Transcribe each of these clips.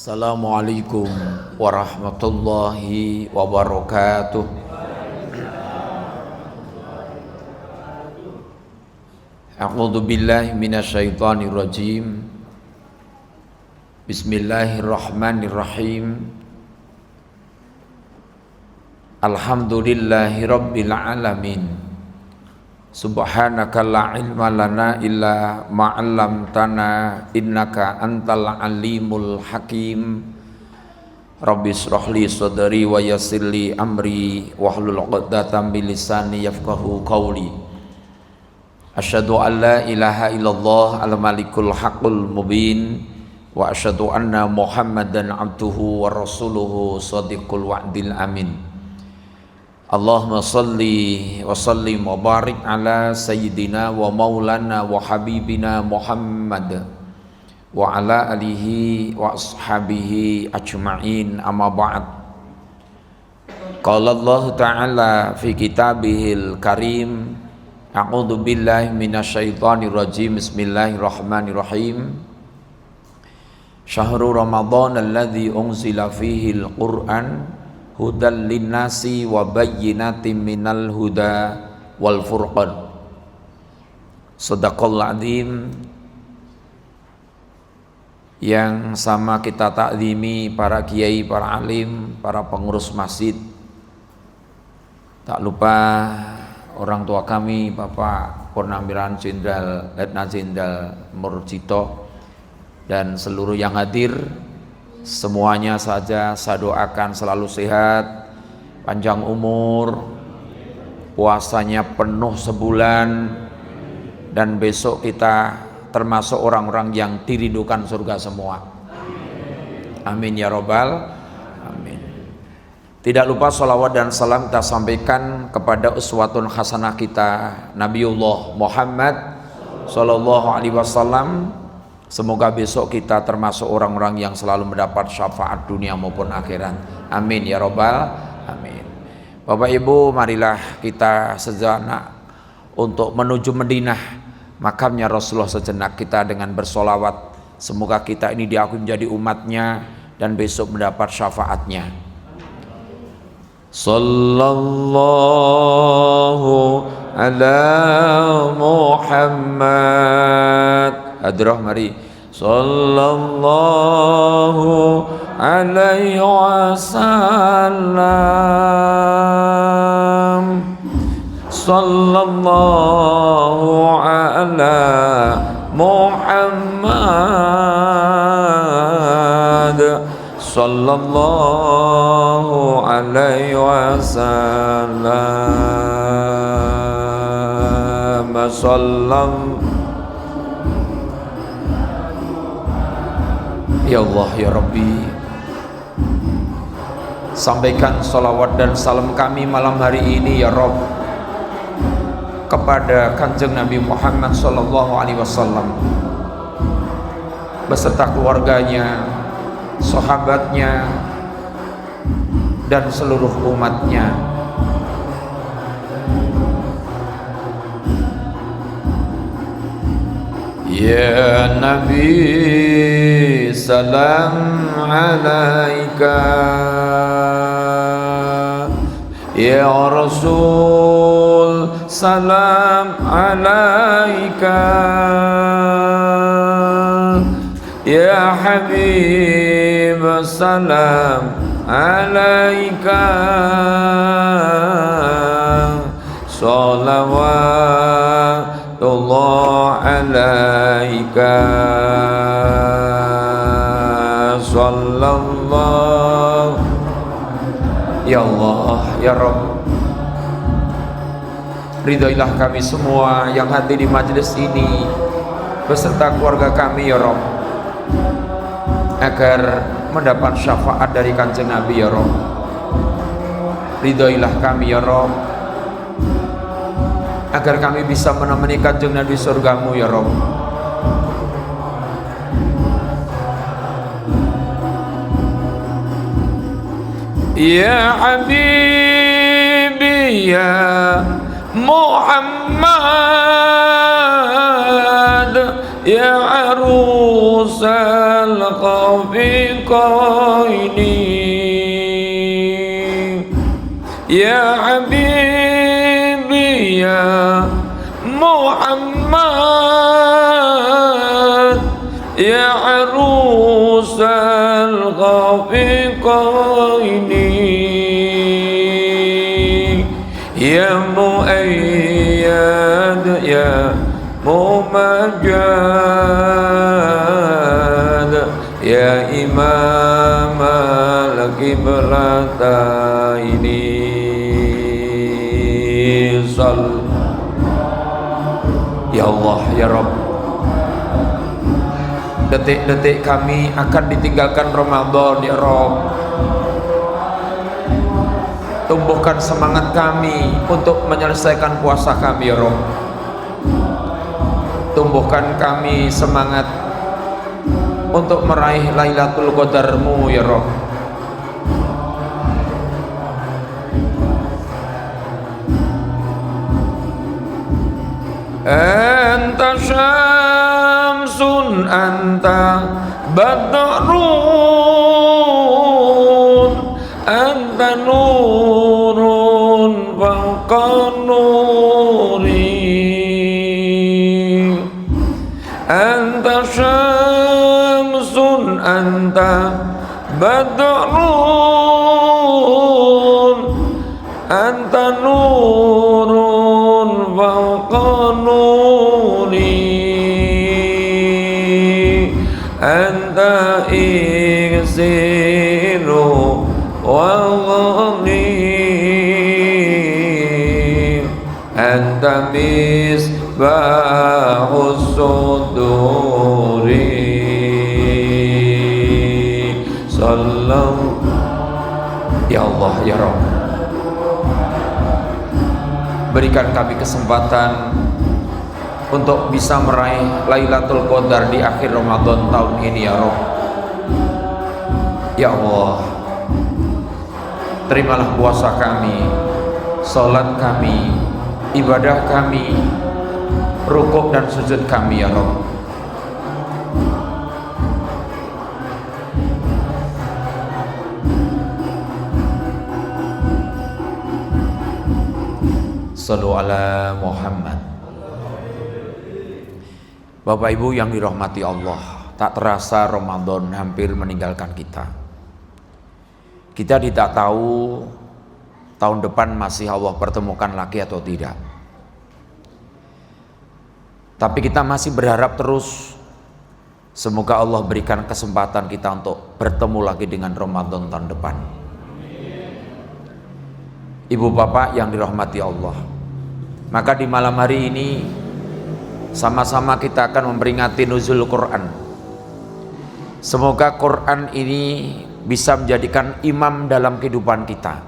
Assalamualaikum warahmatullahi wabarakatuh. A'udzu billahi minasyaitonir rajim. Bismillahirrahmanirrahim. Alhamdulillahi rabbil alamin. Subhanaka la ilma lana illa ma 'allamtana innaka antal alimul hakim. Rabbi shrah li sadri wa yassir li amri wahlul 'uqdatam min lisani yafqahu qawli. Asyhadu an la ilaha illallah al-malikul haqqul mubin wa asyhadu anna Muhammadan abduhu wa rasuluhu shadiqul wa'dil amin. Allahumma salli wa sallim wa barik ala sayyidina wa maulana wa habibina Muhammad wa ala alihi wa ashabihi ajma'in, amma ba'd. Qala Allah ta'ala fi kitabihil karim, a'udzu billahi minasyaitonir rajim, bismillahirrahmanirrahim. Syahrul Ramadan alladzi unzila fihil Qur'an hudal linnasi wa bayyinatin minal huda wal furqan. Shadaqallahul azim. Yang sama kita takzimi para kiai, para alim, para pengurus masjid. Tak lupa orang tua kami Bapak Purnawirawan Jenderal Letnan Jenderal Murjito dan seluruh yang hadir. Semuanya saja saya doakan selalu sehat, panjang umur, puasanya penuh sebulan, dan besok kita termasuk orang-orang yang dirindukan surga semua. Amin ya robbal amin. Tidak lupa sholawat dan salam kita sampaikan kepada uswatun hasanah kita Nabiullah Muhammad sallallahu alaihi wasallam. Semoga besok kita termasuk orang-orang yang selalu mendapat syafaat dunia maupun akhirat. Amin ya robbal amin. Bapak Ibu, marilah kita sejenak untuk menuju Madinah, makamnya Rasulullah, sejenak kita dengan bersolawat. Semoga kita ini diakui menjadi umatnya dan besok mendapat syafaatnya. Sallallahu ala Muhammad. Hadrah mari. Sallallahu alaihi wasallam. Sallallahu ala Muhammad. Sallallahu alaihi wasallam. Sallam. Ya Allah ya Rabbi, sampaikan salawat dan salam kami malam hari ini ya Rabb kepada Kanjeng Nabi Muhammad sallallahu alaihi wasallam beserta keluarganya, sahabatnya, dan seluruh umatnya. Ya Nabi salam alaika, ya Rasul salam alaika, ya Habib salam alaika. Salawatullah alaika. Sallallahu. Ya Allah ya Rabb, ridailah kami semua yang hadir di majelis ini beserta keluarga kami ya Rabb, agar mendapat syafaat dari Kanjeng Nabi ya Rabb. Ridailah kami ya Rabb, agar kami bisa menemani Kanjeng Nabi surgamu ya Rabb. Ya Habibi ya Muhammad, ya arusal khafi Ya Habibi ya Muhammad ya arusal ghafiqaini ya muayyad ya mumajjad ya imam al-qiblataini ya Allah ya Rabb, detik-detik kami akan ditinggalkan Ramadan ya Rabb. Tumbuhkan semangat kami untuk menyelesaikan puasa kami ya Rabb. Tumbuhkan kami semangat untuk meraih Lailatul Qadar-Mu ya Rabb. Anta syamsun anta badrun anta nurun fawqa nuri anta syamsun anta badrun anta nurun fawqa nuri anta iksiru wa ghani anta misbahus suduri sallallahu ya Allah ya Rabb. Berikan kami kesempatan untuk bisa meraih Lailatul Qadar di akhir Ramadan tahun ini ya Rabb. Ya Allah, terimalah puasa kami, salat kami, ibadah kami, rukuk dan sujud kami ya Rabb. Sallu ala Muhammad. Bapak Ibu yang dirahmati Allah, tak terasa Ramadan hampir meninggalkan kita. Kita tidak tahu tahun depan masih Allah pertemukan lagi atau tidak. Tapi kita masih berharap terus semoga Allah berikan kesempatan kita untuk bertemu lagi dengan Ramadan tahun depan. Ibu bapak yang dirahmati Allah, maka di malam hari ini sama-sama kita akan memperingati nuzul Quran. Semoga Quran ini bisa menjadikan imam dalam kehidupan kita.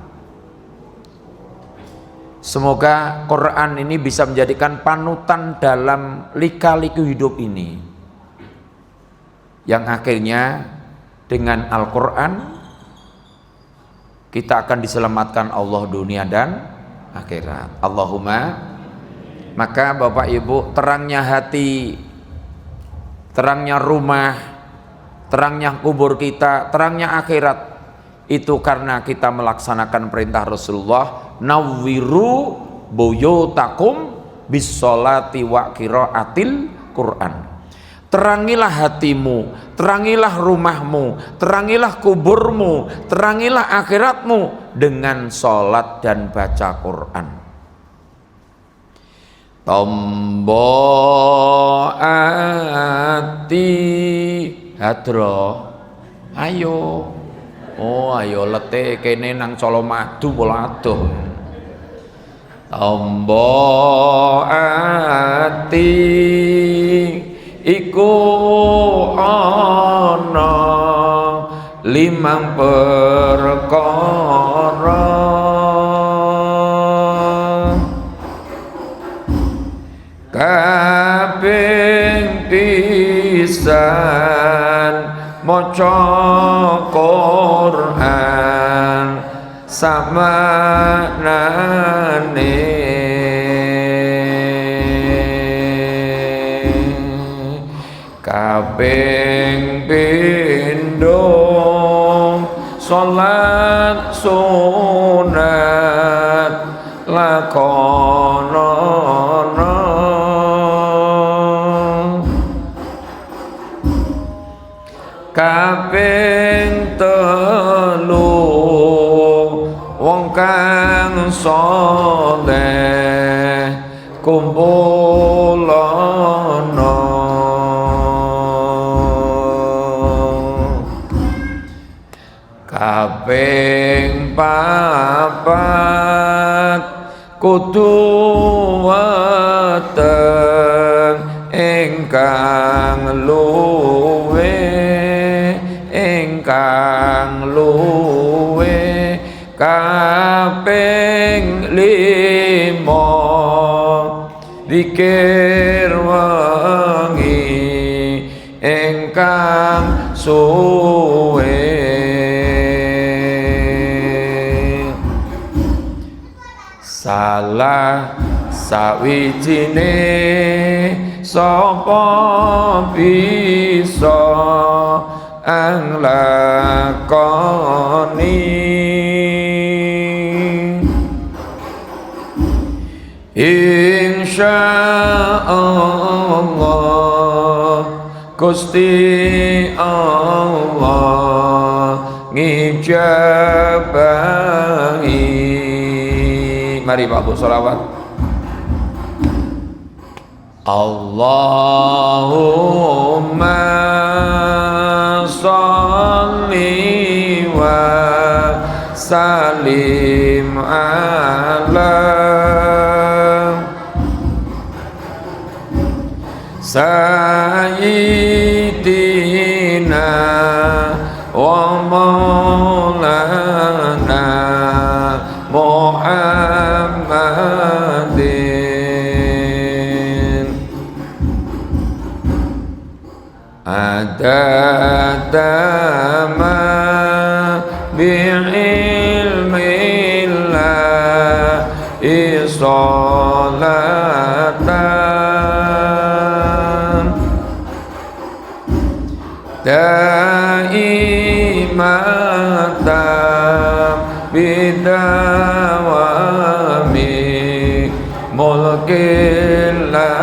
Semoga Quran ini bisa menjadikan panutan dalam lika-liku hidup ini, yang akhirnya dengan Al-Quran kita akan diselamatkan Allah dunia dan akhirat. Allahumma. Maka Bapak Ibu, terangnya hati, terangnya rumah, terangnya kubur kita, terangnya akhirat, itu karena kita melaksanakan perintah Rasulullah, nawwiru buyutakum bis-sholati wa qiraatil Quran. Terangilah hatimu, terangilah rumahmu, terangilah kuburmu, terangilah akhiratmu dengan sholat dan baca Quran. Tombo ati hadro, ayo, oh ayo letih kene nang Colomadu pola adoh. Tombo ati iku ana limang perkara kaping pisan maca Quran samanane kaping pindho Salat sunat lakonono kaping telu wong kang saleh kumpulono kaping papat kudu weteng ingkang luwe kaping limo zikir wengi ingkang suwe salah sawijine sapa bisa anglakoni insyaallah Gusti Allah ngijabahi. Mari Pak Bu sholawat. Allahumma sholli wa sallim ala sayyidina wa maulana Muhammadin adadama bi'ilmillahi sholatan daimatan bidawami mulkillahi.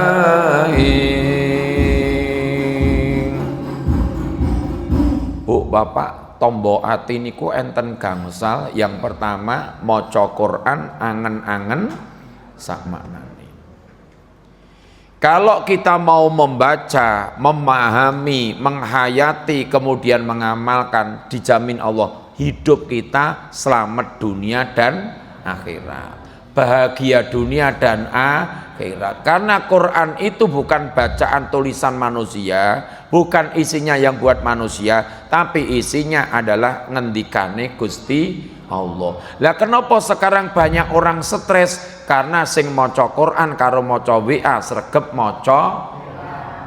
Bu Bapak tombo ati niku enten gangsal. Yang pertama maca Quran angen-angen sak maknane. Kalau kita mau membaca, memahami, menghayati, kemudian mengamalkan, dijamin Allah hidup kita selamat dunia dan akhirat, bahagia dunia dan akhirat. Karena Quran itu bukan bacaan tulisan manusia, bukan isinya yang buat manusia, tapi isinya adalah ngendikane Gusti Allah. Lah kenapa sekarang banyak orang stres? Karena sing maca Quran karo maca WA sregep maca.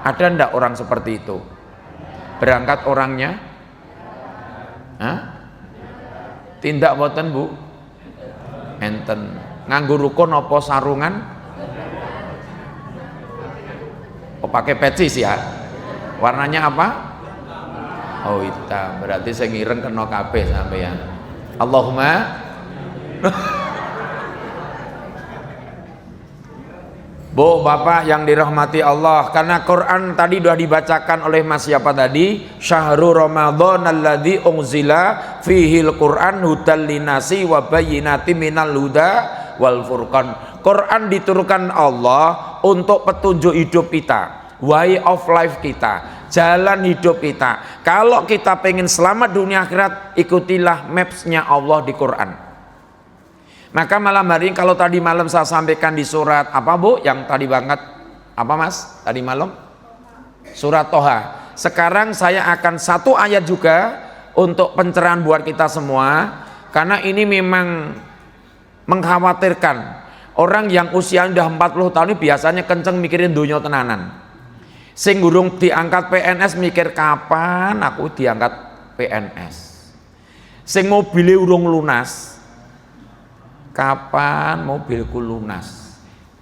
Ada ndak orang seperti itu? Berangkat orangnya? Hah? Tindak boten Bu? Enten. Nganggo rukun apa sarungan? Oh pakai pecis ya? Warnanya apa? Oh hitam. Berarti saya ngireng kena kabeh sampeyan. Allahumma Bu Bapak yang dirahmati Allah, karena Quran tadi sudah dibacakan oleh Mas siapa tadi? Syahrul Ramadan alladzi unzila fihil Quran hudal linasi wa bayyinatin minal huda wal furqan. Quran diturunkan Allah untuk petunjuk hidup kita, way of life kita, jalan hidup kita. Kalau kita pengen selamat dunia akhirat, ikutilah maps-nya Allah di Quran. Maka malam hari kalau tadi malam saya sampaikan di surat apa Bu? Yang tadi banget apa Mas? Tadi malam? Surat Toha. Sekarang saya akan satu ayat juga untuk pencerahan buat kita semua, karena ini memang mengkhawatirkan. Orang yang usia udah 40 tahun ini biasanya kenceng mikirin dunia tenanan. Sing gurung diangkat PNS mikir kapan aku diangkat PNS. Sing mobile urung lunas, kapan mobilku lunas.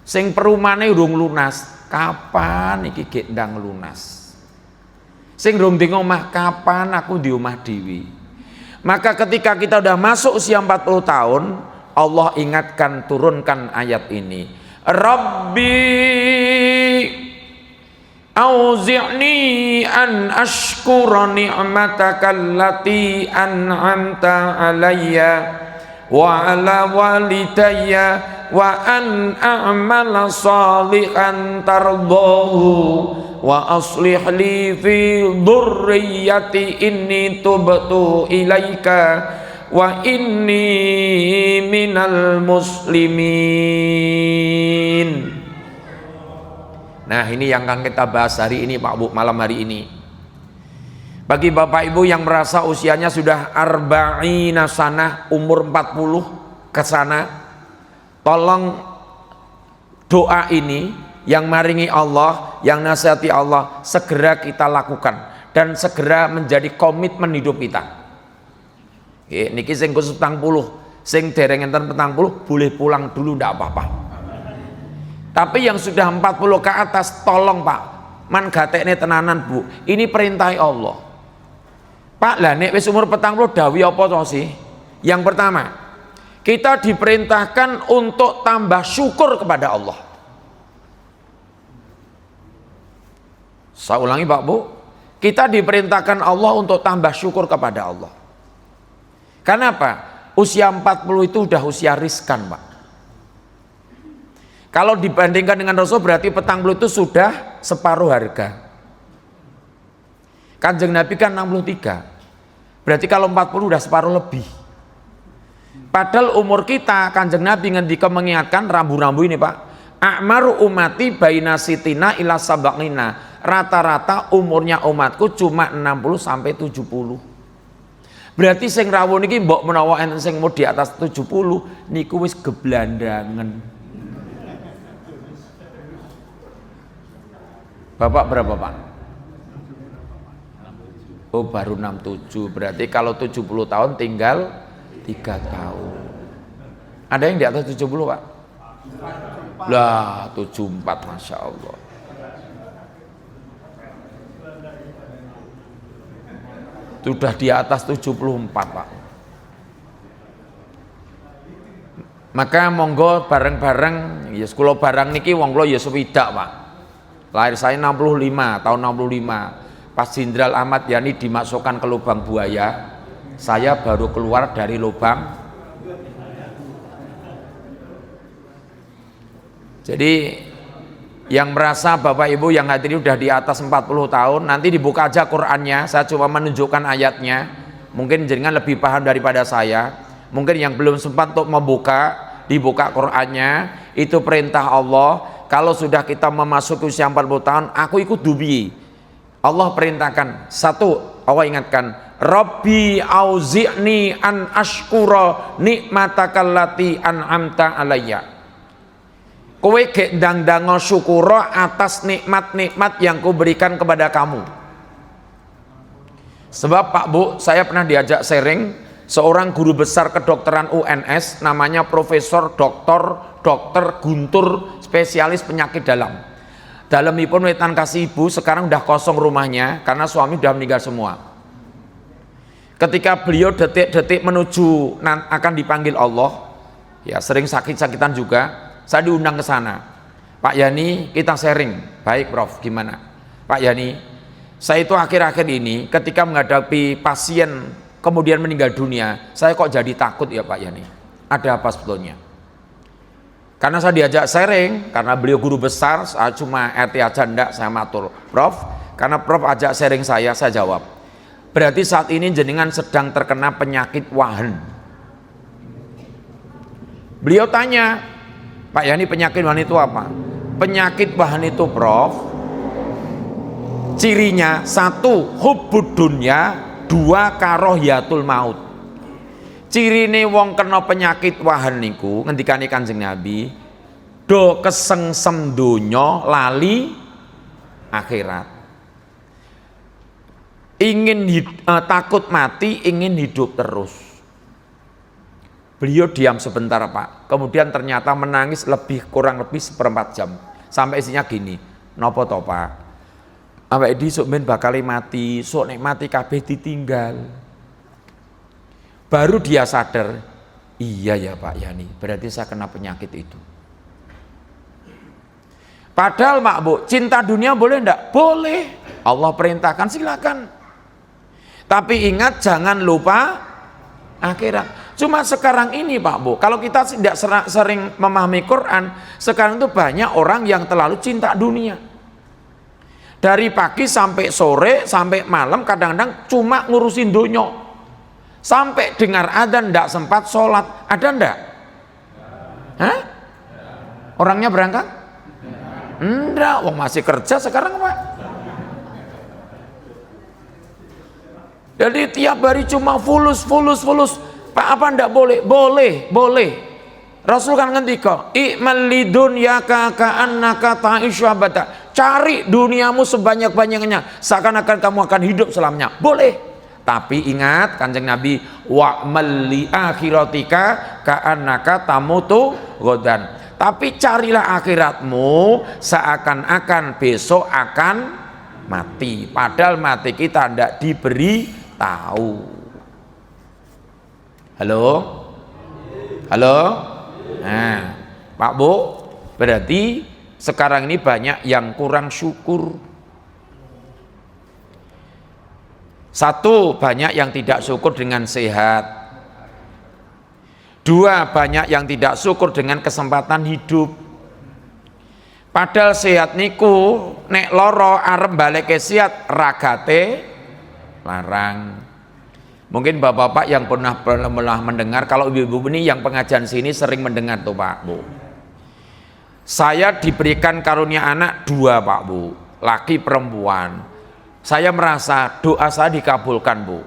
Sing perumane urung lunas, kapan iki gendang lunas. Sing urung di omah, kapan aku di omah dewi. Maka ketika kita udah masuk usia 40 tahun, Allah ingatkan, turunkan ayat ini. Rabbi auzi'ni an ashkura ni'mataka allati an'amta alayya wa ala walidayya wa an a'mala salihan tardahu wa aslih li fi dhurriyyati inni tubtu ilaika wa inni minal muslimin. Nah, ini yang akan kita bahas hari ini Pak Bu, malam hari ini. Bagi Bapak Ibu yang merasa usianya sudah arba'ina sanah, umur 40 ke sana, tolong doa ini yang maringi Allah, yang nasihati Allah, segera kita lakukan dan segera menjadi komitmen hidup kita. Niki sing khusus 40, sing dereng enten 40 boleh pulang dulu ndak apa-apa. Tapi yang sudah 40 ke atas, tolong Pak, man gatekne tenanan Bu, ini perintah Allah. Pak, lah nek wis umur 40 dawi apa to sih? Yang pertama, kita diperintahkan untuk tambah syukur kepada Allah. Saya ulangi Pak Bu, kita diperintahkan Allah untuk tambah syukur kepada Allah. Kenapa? Usia 40 itu udah usia riskan Pak. Kalau dibandingkan dengan Rasul berarti 40 itu sudah separuh harga. Kanjeng Nabi kan 63, berarti kalau 40 udah separuh lebih. Padahal umur kita, Kanjeng Nabi ngendika mengingatkan rambu-rambu ini Pak, a'maru umati baina sitina ila sabaqina, rata-rata umurnya umatku cuma 60 sampai 70. Berarti sing rawuh niki mbok menawa enten sing mau di atas 70 niku wis geblandangan. Bapak berapa Pak? Oh baru 67, berarti kalau 70 tahun tinggal 3 tahun. Ada yang di atas 70 Pak? Lah 74, Masya Allah. Sudah di atas 74 Pak. Maka monggo bareng-bareng, ya sekolah barang niki wong kula ya swidak Pak. Lahir saya 65, tahun 65. Pas Jenderal Ahmad Yani dimasukkan ke lubang buaya, saya baru keluar dari lubang. Jadi yang merasa Bapak Ibu yang hadir udah di atas 40 tahun, nanti dibuka aja Qur'annya, saya cuma menunjukkan ayatnya, mungkin jenengan lebih paham daripada saya. Mungkin yang belum sempat untuk membuka, dibuka Qur'annya, itu perintah Allah. Kalau sudah kita memasuki usia 40 tahun, aku ikut dubi. Allah perintahkan, satu, Allah ingatkan, Rabbi auzi'ni an ashkura nikmatakallati an'amta alayya. Kowe gek ndang-ndango syukura atas nikmat-nikmat yang kuberikan kepada kamu. Sebab Pak Bu, saya pernah diajak sharing seorang guru besar kedokteran UNS, namanya Profesor Dr. Guntur, spesialis penyakit dalam. Dalamipun wetan kasih ibu, sekarang udah kosong rumahnya karena suami udah meninggal semua. Ketika beliau detik-detik menuju akan dipanggil Allah, ya sering sakit-sakitan juga, saya diundang ke sana. Pak Yani, kita sharing. Baik Prof, gimana? Pak Yani, saya itu akhir-akhir ini ketika menghadapi pasien kemudian meninggal dunia, saya kok jadi takut ya Pak Yani. Ada apa sebetulnya? Karena saya diajak sharing, karena beliau guru besar, saya cuma RT aja enggak, saya matur Prof, karena Prof ajak sharing saya jawab. Berarti saat ini jenengan sedang terkena penyakit wahan. Beliau tanya, Pak Yani, penyakit wahan itu apa? Penyakit wahan itu Prof, cirinya satu, hubbud dunya, dua, karohiyatul maut. Cirine wong kena penyakit wahan niku ngendikane Kanjeng Nabi, do kesengsem donya lali akhirat. Ingin takut mati, ingin hidup terus. Beliau diam sebentar Pak, kemudian ternyata menangis kurang lebih seperempat jam. Sampai isinya gini, nopo to Pak? Awake dhewe sok ben bakal mati, sok nek mati kabeh ditinggal. Baru dia sadar, iya ya Pak Yani, berarti saya kena penyakit itu. Padahal Mak Bu, cinta dunia boleh enggak? Boleh. Allah perintahkan silakan. Tapi ingat jangan lupa akhirat. Cuma sekarang ini Pak Bu, kalau kita tidak sering memahami Quran, sekarang itu banyak orang yang terlalu cinta dunia. Dari pagi sampai sore, sampai malam kadang-kadang cuma ngurusin dunia. Sampai dengar adzan tidak sempat sholat. Ada enggak? Hah? Orangnya berangkat? Enggak, wong masih kerja sekarang Pak. Jadi tiap hari cuma fulus. Pak apa enggak boleh? Boleh. Rasul kan ngendika, "I'mal lidunyaka ka'annaka ta'ishu abada." Cari duniamu sebanyak-banyaknya, seakan-akan kamu akan hidup selamanya. Boleh. Tapi ingat Kanjeng Nabi, wa'mal li akhiratika ka'annaka tamutu ghadan. Tapi carilah akhiratmu seakan-akan besok akan mati. Padahal mati kita tidak diberi tahu. Halo? Nah, Pak Bu, berarti sekarang ini banyak yang kurang syukur. Satu, banyak yang tidak syukur dengan sehat. Dua, banyak yang tidak syukur dengan kesempatan hidup. Padahal sehat niku nek loro arep balik ke sehat ragate larang. Mungkin bapak-bapak yang pernah mendengar, kalau ibu-ibu ini yang pengajian sini sering mendengar tuh Pak Bu. Saya diberikan karunia anak 2 Pak Bu, laki perempuan. Saya merasa doa saya dikabulkan Bu.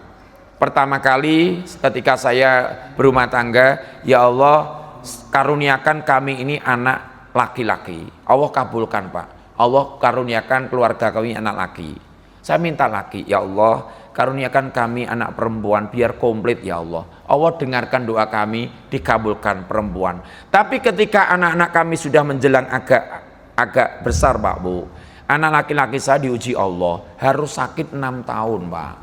Pertama kali ketika saya berumah tangga, ya Allah karuniakan kami ini anak laki-laki. Allah kabulkan Pak. Allah karuniakan keluarga kami anak laki. Saya minta laki, ya Allah karuniakan kami anak perempuan biar komplit ya Allah. Allah dengarkan doa kami, dikabulkan perempuan. Tapi ketika anak-anak kami sudah menjelang agak besar Pak Bu, anak laki-laki saya diuji Allah, harus sakit 6 tahun Pak.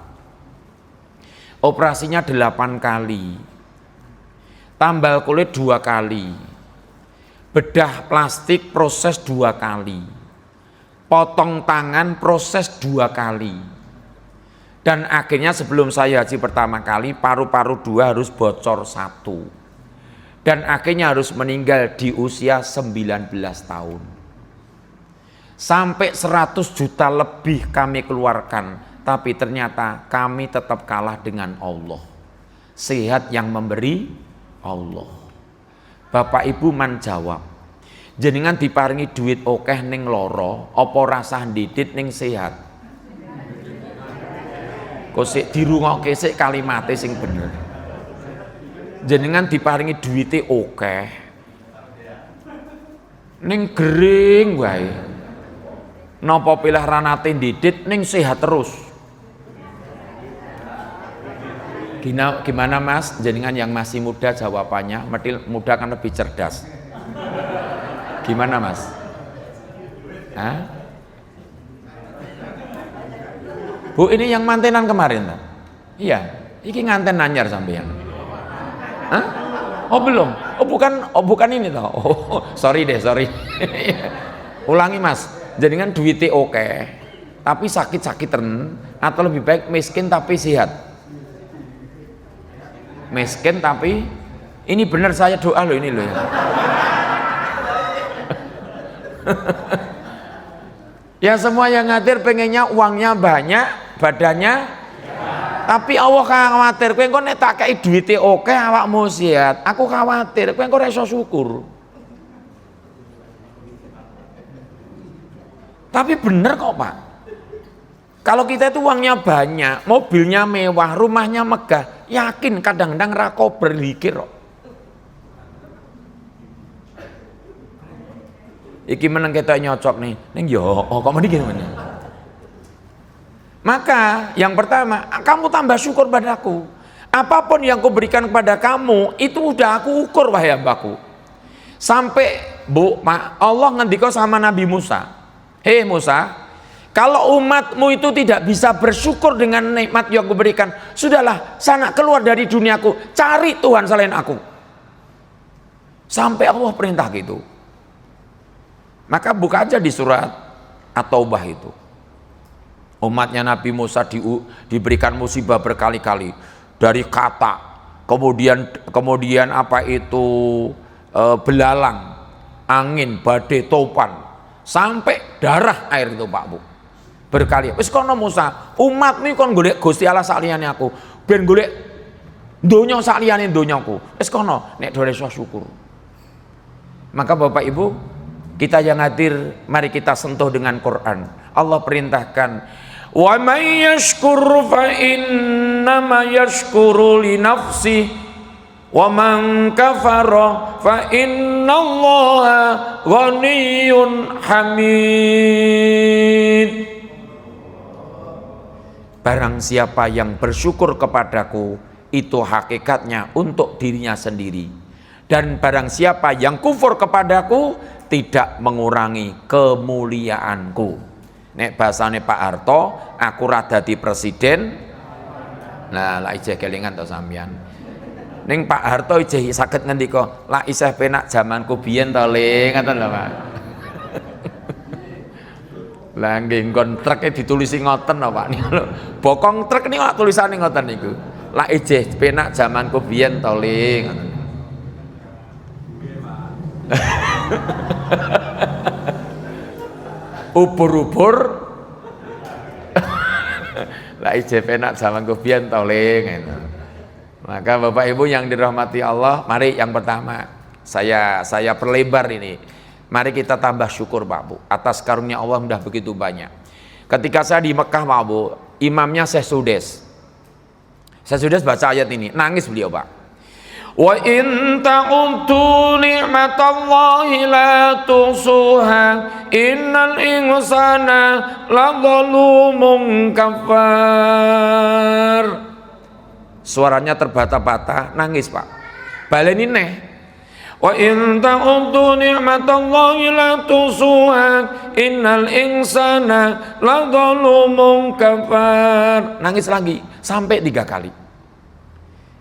Operasinya 8 kali, tambal kulit 2 kali, bedah plastik proses 2 kali, potong tangan proses 2 kali. Dan akhirnya sebelum saya haji pertama kali, paru-paru 2 harus bocor 1. Dan akhirnya harus meninggal di usia 19 tahun. Sampai 100 juta lebih kami keluarkan, tapi ternyata kami tetap kalah dengan Allah. Sehat yang memberi Allah. Bapak Ibu man jawab, jenengan diparingi duit okeh ning loro, apa rasah didit ning sehat? Kosek dirungokke sik kalimate sing bener. Jenengan diparingi duwite akeh. Ning gering wae. Napa pilih ranate ndidit ning sehat terus. Gimana Mas? Jenengan yang masih muda jawabannya, muda kan lebih cerdas. Gimana Mas? Hah? Bu, ini yang mantenan kemarin tak? Iya, ini nganten anyar sampean. Hah? Oh belum? Oh bukan ini toh. Oh, sorry. Ulangi Mas, jenengan duitnya oke, tapi sakit-sakiten atau lebih baik miskin tapi sehat? Miskin tapi ini benar saya doa loh ini loh ya. Ya semua yang ngadir pengennya uangnya banyak, badannya, tapi Allah khawatir. Kowe engko nek tak kei duwite oke awakmu sehat, aku khawatir kowe engko ora iso syukur. Tapi bener kok Pak. Kalau kita itu uangnya banyak, mobilnya mewah, rumahnya megah, yakin kadang-kadang ra berpikir kok. Iki meneng kita nyocok nih, neng yo, kok mending gimana? Maka yang pertama, kamu tambah syukur padaku. Apapun yang kuberikan kepada kamu, itu udah aku ukur wahai hambaku. Sampai Bu, Allah ngendika sama Nabi Musa, hei Musa, Kalau umatmu itu tidak bisa bersyukur dengan nikmat yang aku berikan, sudahlah, sana keluar dari duniaku, cari Tuhan selain aku. Sampai Allah perintah gitu. Maka buka aja di surat At-Taubah itu. Umatnya Nabi Musa diberikan musibah berkali-kali, dari kata, kemudian apa itu belalang, angin, badai, topan, sampai darah air itu Pak Bu. Berkali. Wis kono Musa, umatmu kon golek Gusti Allah saliyane aku, ben golek donya saliyane donyaku. Wis kono nek dhewe iso syukur. Maka Bapak Ibu, kita yang hadir, mari kita sentuh dengan Quran. Allah perintahkan, wa may yashkur fa innama yashkuru li nafsihi wa man kafara fa innallaha ghaniyyun hamid. Barang siapa yang bersyukur kepadaku, itu hakikatnya untuk dirinya sendiri. Dan barang siapa yang kufur kepadaku, tidak mengurangi kemuliaanku. Nek bahasane Pak Harto, aku rada di presiden. Nah, lah ijeh kelingan to sampean. Ning Pak Harto ijeh saged ngendika, lah isih penak zamanku biyen to Le, ngoten lho Pak. Lah nggih nggon truk ditulisi ngoten lho Pak niku lho. Bokong truk niku tulisane ngoten niku. Lah ijeh penak zamanku biyen to Le, ngoten. Ubur-ubur lah ijeh penak zamanku biyen to Le, ngoten. Maka Bapak Ibu yang dirahmati Allah, mari yang pertama saya perlebar ini. Mari kita tambah syukur Pak Bu atas karunia Allah sudah begitu banyak. Ketika saya di Mekah Pak Bu, imamnya Syekh Sudes. Syekh Sudes baca ayat ini, nangis beliau Pak. Wa in ta'uddu ni'matallahi la tuhsuha innal insana ladzalumun kafar. Suaranya terbata-bata, nangis Pak. Baleni neh. Wa in ta'uddu ni'matallahi la tuhsuha innal insana ladzalumun kafar. Nangis lagi sampai 3 kali.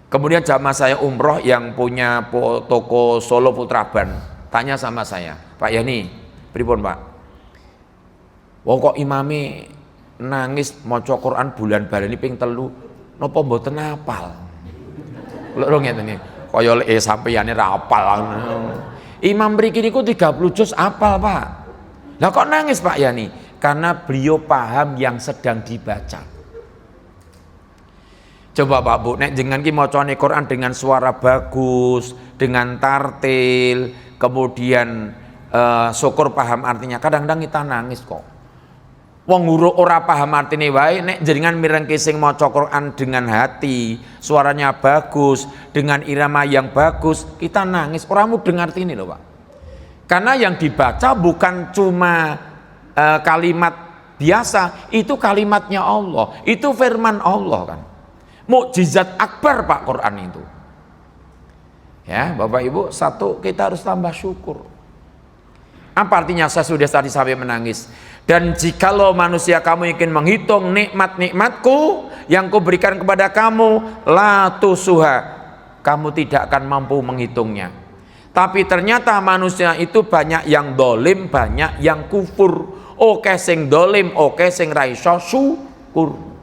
Kemudian jamaah saya umroh yang punya toko Solo Putraban tanya sama saya, Pak Yani, pripun Pak? Wong kok imami nangis maca Quran bulan baleni ping 3, napa mboten hafal? Lho ngeten iki, kaya lek sampeyane ra hafal. Imam mriki niku 30 juz hafal, Pak. Lah kok nangis Pak Yani? Karena beliau paham yang sedang dibaca. Coba Pak Bu, nek jenengan ki macane Quran dengan suara bagus, dengan tartil, kemudian syukur paham artinya. Kadang-kadang kita nangis kok. Wong ora paham artine wae, nek jenengan mirengke sing maca Quran dengan hati, suaranya bagus, dengan irama yang bagus, kita nangis. Ora mudeng artine lho Pak. Karena yang dibaca bukan cuma kalimat biasa, itu kalimatnya Allah, itu firman Allah kan. Mukjizat akbar Pak Quran itu. Ya Bapak Ibu, satu kita harus tambah syukur. Apa artinya? Saya sudah tadi sampai menangis. Dan jikalau manusia kamu ingin menghitung nikmat-nikmatku yang kuberikan kepada kamu, la tusuha, kamu tidak akan mampu menghitungnya. Tapi ternyata manusia itu banyak yang dolim, banyak yang kufur. Oke sing dolim, oke sing ra iso syukur.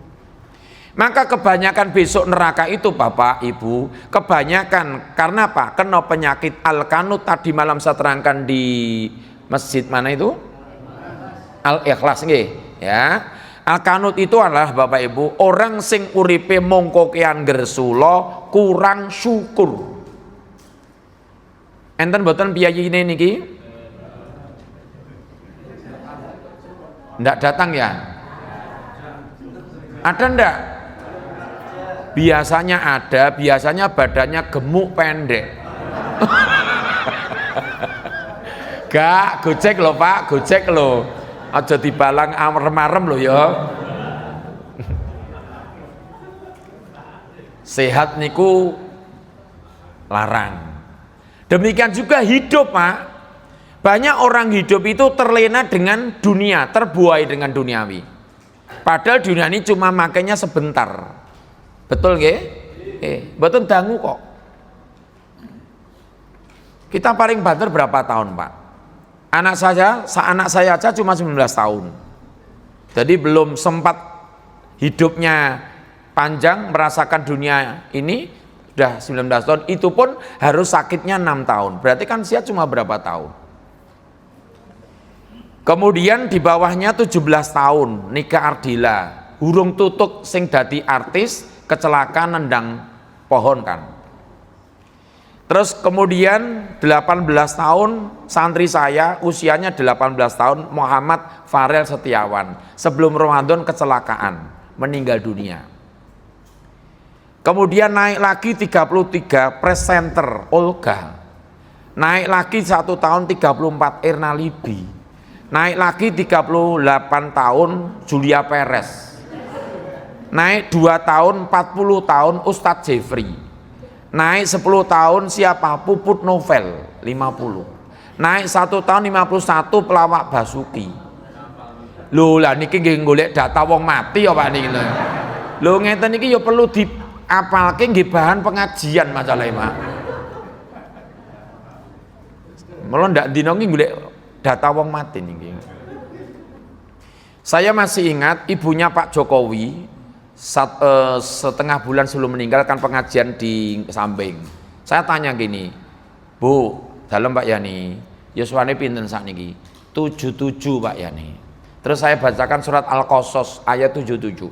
Maka kebanyakan besok neraka itu Bapak Ibu, kebanyakan karena apa? Kena penyakit al-kanut tadi malam saya terangkan di masjid mana itu? Al-Ikhlas nggih, ya. Al-kanut itu adalah Bapak Ibu, orang sing uripe mongko kean gersula kurang syukur. Enten mboten piyayine niki? Ndak datang ya? Ada ndak? Biasanya ada, biasanya badannya gemuk pendek. Gak, gojek loh Pak, gojek loh. Aja dibalang marem-marem loh ya. Sehat niku larang. Demikian juga hidup Pak. Banyak orang hidup itu terlena dengan dunia, terbuai dengan duniawi. Padahal dunia ini cuma makainya sebentar. Betul nggih? Betul dangu kok. Kita paling banter berapa tahun, Pak? Anak saya aja cuma 19 tahun. Jadi belum sempat hidupnya panjang merasakan dunia ini, sudah 19 tahun, itu pun harus sakitnya 6 tahun. Berarti kan usia cuma berapa tahun? Kemudian di bawahnya 17 tahun nikah Ardila, hurung tutuk sing dadi artis kecelakaan nendang pohon kan. Terus kemudian 18 tahun santri saya usianya 18 tahun Muhammad Farel Setiawan, sebelum Ramadan kecelakaan meninggal dunia. Kemudian naik lagi 33 presenter Olga, naik lagi 1 tahun 34 Erna Libi, naik lagi 38 tahun Julia Perez, naik 2 tahun 40 tahun Ustadz Jeffrey, naik 10 tahun siapa? Puput Novel 50, naik 1 tahun 51 pelawak Basuki. Lho lah niki nggih golek data wong mati ya Pak niki lho. Lho ngeten niki ya perlu diapalke nggih bahan pengajian masalah Pak. Mula ndak dina niki golek data wong mati nih. Saya masih ingat ibunya Pak Jokowi setengah bulan sebelum meninggalkan pengajian di samping. Saya tanya gini, Bu, dalam Pak Yani, yuswane pinten sakniki? 77 Pak Yani. Terus saya bacakan surat Al-Qasas ayat 77.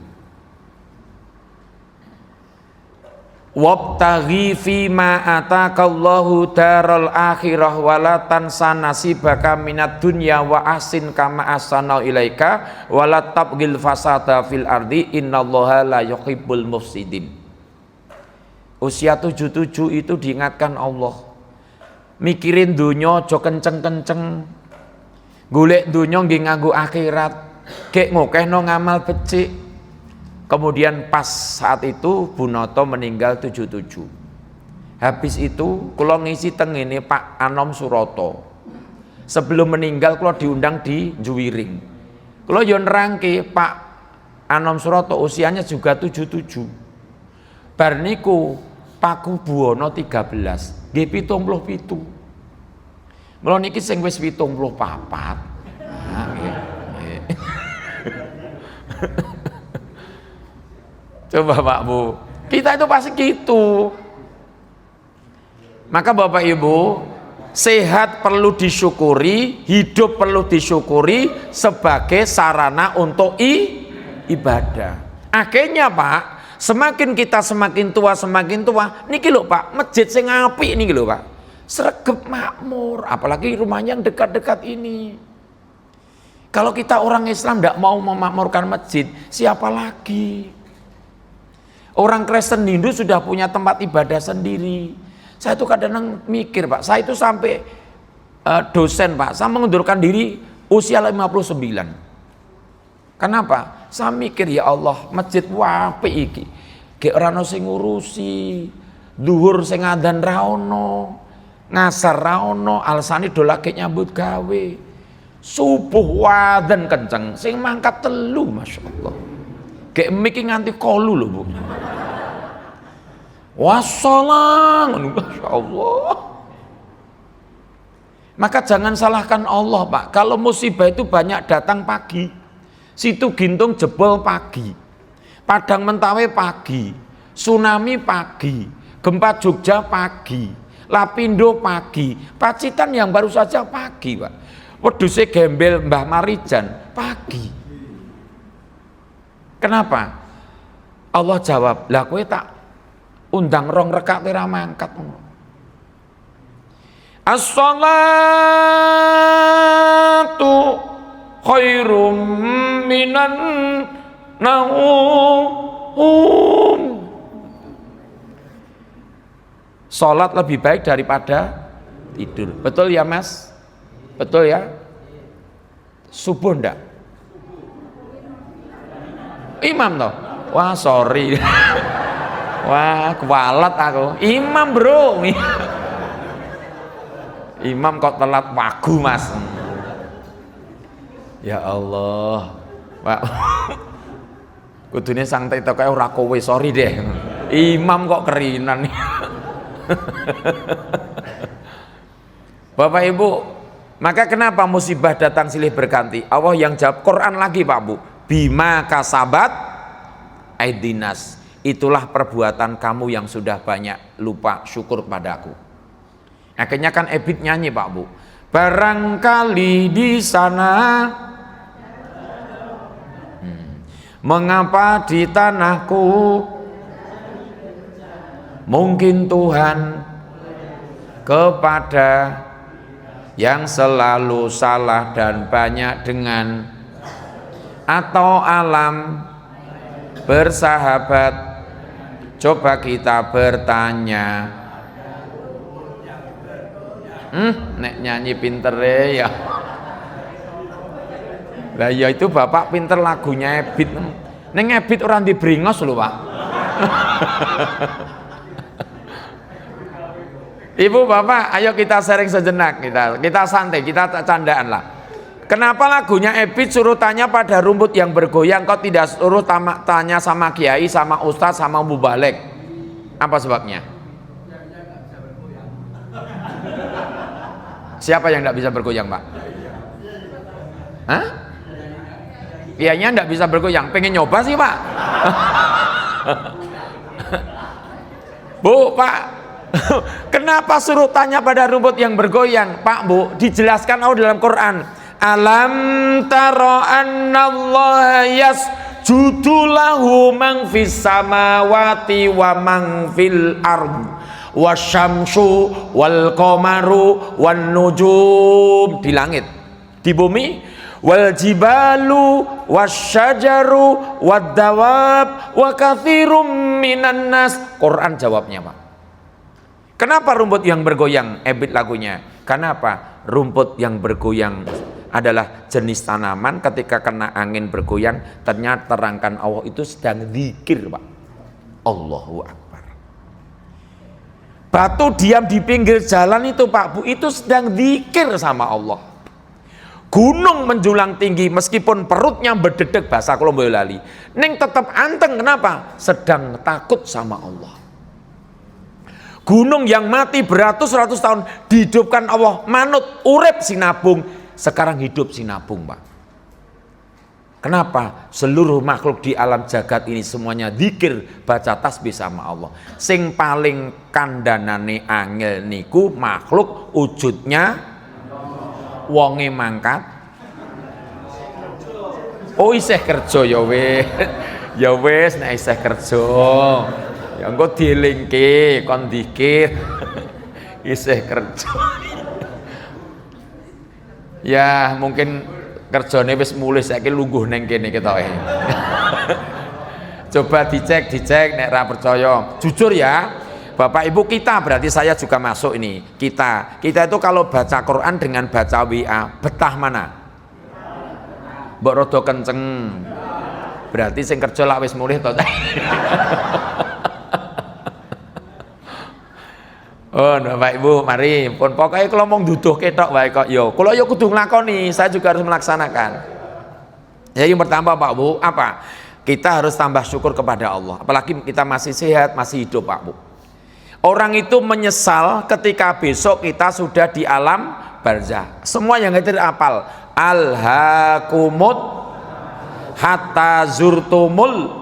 Wabtaghi fima atakallahu daral akhirah wala tansa nasibaka minad dunya wa ahsin kama ahsana ilaika wala tabghil fasada fil ardi innallaha la yuhibbul mufsidin. Usia 77 itu diingatkan Allah, mikirin dunya aja kenceng-kenceng, golek dunya nggih nganggo akhirat, gek ngokehno ngamal becik. Kemudian pas saat itu Bu Noto meninggal 77. Habis itu kula ngisi teng ngene Pak Anom Suroto. Sebelum meninggal kula diundang di Juwiring. Kula yo nerangke Pak Anom Suroto usianya juga 77. Bar niku Pak Kubuwono 13, nggih 77. Mula niki sing wis 74. Nah, nggih. Coba Pak Bu, kita itu pasti gitu. Maka Bapak Ibu, sehat perlu disyukuri, hidup perlu disyukuri sebagai sarana untuk ibadah. Akhirnya Pak, semakin kita semakin tua niki lho Pak, masjid sing apik niki lho Pak, sregep makmur, apalagi rumahnya yang dekat-dekat ini. Kalau kita orang Islam tidak mau memakmurkan masjid, siapa lagi? Orang Kristen Hindu sudah punya tempat ibadah sendiri. Saya tuh kadang mikir Pak, saya itu sampai dosen Pak, saya mengundurkan diri usia 59. Kenapa? Saya mikir ya Allah, masjid wape iki, gek ora ono sing ngurusi, duhur sing adzan ra ono, ngasar ra ono, alasane do lagi nyambut gawe. Subuh wadhan kenceng, sing mangkat telu, Masya Allah. Gek miki nganti kolu lho Bu. Wassalam, Masya Allah. Maka jangan salahkan Allah Pak. Kalau musibah itu banyak datang pagi, Situ Gintung jebol pagi, Padang Mentawai pagi, tsunami pagi, gempa Jogja pagi, Lapindo pagi, Pacitan yang baru saja pagi Pak, wedhuse gembel Mbah Marijan pagi. Kenapa? Allah jawab, lah kowe tak undang rong rekat ora mangkat. As-salatu khairum minan naum. Salat lebih baik daripada tidur. Betul ya Mas? Betul ya? Subuh ndak? Imam toh? Wah sorry. Wah kualat aku. Imam bro. Imam kok telat wagu Mas. Ya Allah, Pak. Kudune santai to kae ora kowe, sorry deh. Imam kok kerinan. Bapak Ibu, maka kenapa musibah datang silih berganti? Allah yang jawab, Quran lagi Pak Bu. Bima kasabat aidinas. Itulah perbuatan kamu yang sudah banyak lupa syukur padaku. Akhirnya kan Ebit nyanyi Pak Bu. Barangkali di sana mengapa di tanahku mungkin Tuhan kepada yang selalu salah dan banyak dengan atau alam bersahabat. Coba kita bertanya. Nek nyanyi pinter ya. Lah ya itu Bapak pinter lagunya Ebit. Neng Ebit orang di Bringos lho Pak. Ibu Bapak, ayo kita sharing sejenak, kita santai, kita candaan lah. Kenapa lagunya Ebit suruh tanya pada rumput yang bergoyang, kok tidak suruh tanya sama kiai, sama ustadz, sama mubalek? Apa sebabnya? Siapa yang tidak bisa bergoyang Pak? Hah? Kiainya tidak bisa bergoyang, pengen nyoba sih Pak. Bu, Pak, kenapa suruh tanya pada rumput yang bergoyang? Pak, Bu, dijelaskan Allah dalam Quran. Alam taro annallaha yasjudu lahu man fis samawati wa man fil ard wasyamsu wal qamaru wan nujum, di langit, di bumi, wal jibalu wasyajaru wad dawab wa katsirum minan nas. Quran jawabnya Pak. Kenapa rumput yang bergoyang? Ebit lagunya. Kenapa? Rumput yang bergoyang adalah jenis tanaman, ketika kena angin bergoyang, ternyata terangkan Allah itu sedang zikir Pak. Allahu Akbar. Batu diam di pinggir jalan itu Pak Bu, itu sedang zikir sama Allah. Gunung menjulang tinggi, meskipun perutnya berdedek, bahasa kalau Boyolali, neng tetap anteng. Kenapa? Sedang takut sama Allah. Gunung yang mati beratus-ratus tahun dihidupkan Allah, manut urip sinabung, sekarang hidup sinabung Pak. Kenapa? Seluruh makhluk di alam jagat ini semuanya zikir, baca tasbih sama Allah. Sing paling kandanane angel niku makhluk wujudnya wonge mangkat. Oh isih kerja ya wis. Ya wis nek isih kerja. Ya engko dielingke kon dzikir. Isih kerja. Ya mungkin kerjane wis mulih saiki lungguh neng kene ketoke. Coba dicek nek ra percaya. Jujur ya, Bapak Ibu, kita berarti saya juga masuk ini. Kita itu kalau baca Quran dengan baca WA, betah mana? Mbok rada kenceng. Berarti sing kerja lak wis mulih to. Oh, Bapak Ibu, mari pun pokoknya kalau mau duduh ketok wae kok yo. Kalau yo kudu nglakoni, saya juga harus melaksanakan. Ya yang pertama Pak Bu, apa? Kita harus tambah syukur kepada Allah. Apalagi kita masih sehat, masih hidup Pak Bu. Orang itu menyesal ketika besok kita sudah di alam barzah. Semua yang hadir apal. Alhaakumut hatta zurtumul.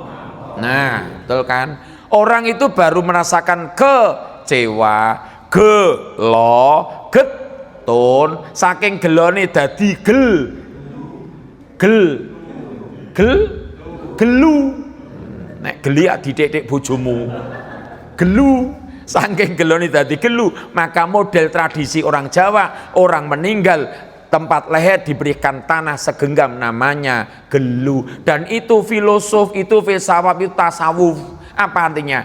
Nah, betul kan? Orang itu baru merasakan kecewa, gelo, getun, saking gelone dadi gelu. Nek geliak didek-dek bojomu. Gelu, saking gelone dadi gelu, maka model tradisi orang Jawa, orang meninggal tempat leher diberikan tanah segenggam, namanya gelu. Dan itu filosof, itu filsafat, itu tasawuf. Apa artinya?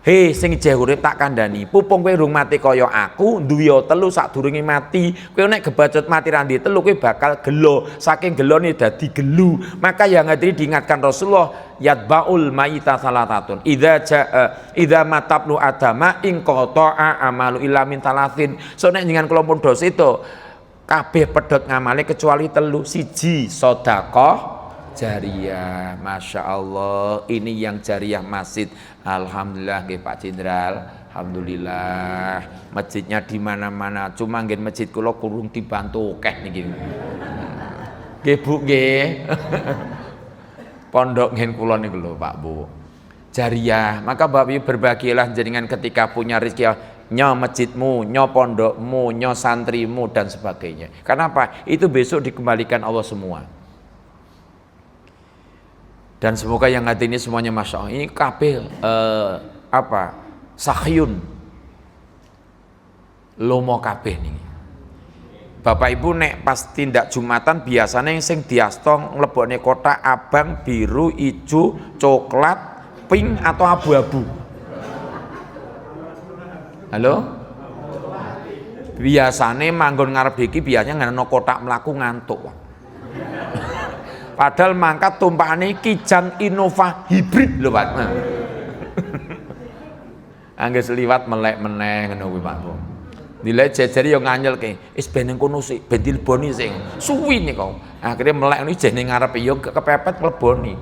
Hei sing ijeh urip tak kandhani, pupung kowe rung mati kaya aku, duwe telu sadurunge mati. Kowe nek kebacut mati randi telu kowe bakal gelo. Saking gelone dadi gelu. Maka yang hadiri diingatkan Rasulullah, yatbaul mayita salatatun. Idza matabnu adama in qata'a amalu illa min talatin. So nek jenengan kula pun dosa itu kabeh pedhot ngamale kecuali telu. Siji sedekah jariyah. Masya Allah, ini yang jariyah masjid. Alhamdulillah nggih Pak Jenderal, alhamdulillah masjidnya di mana-mana. Cuma nggih masjid kula kurung dibantu akeh niki. Nggih Bu nggih. Pondok ngen kula niku lho Pak Bu. Jariyah. Maka Bapak Ibu berbahagialah jenengan ketika punya rezeki nyo masjidmu, nyo pondokmu, nyo santrimu dan sebagainya. Karena apa? Itu besok dikembalikan Allah semua. Dan semoga yang hati ini semuanya Masya Allah. Ini kabeh sahyun lomo kabeh nih. Bapak Ibu nek pas tindak Jumatan biasanya yang sing diastong nglebokne kotak abang, biru, ijo, coklat, pink atau abu-abu. Halo? Biasanya manggon ngarep iki biasanya ngene kotak mlaku ngantuk. Padahal mangkat tumpakane Kijang Innova hibrid lho Pak. Angger seliwat melek meneh ngono kuwi Pak Bu. Nilai jejeri yo nganyelke, wis ben ning kono sik, ben dileboni sing. Suwi niku. Akhire melek niku jene ngarepe yo kepepet mleboni.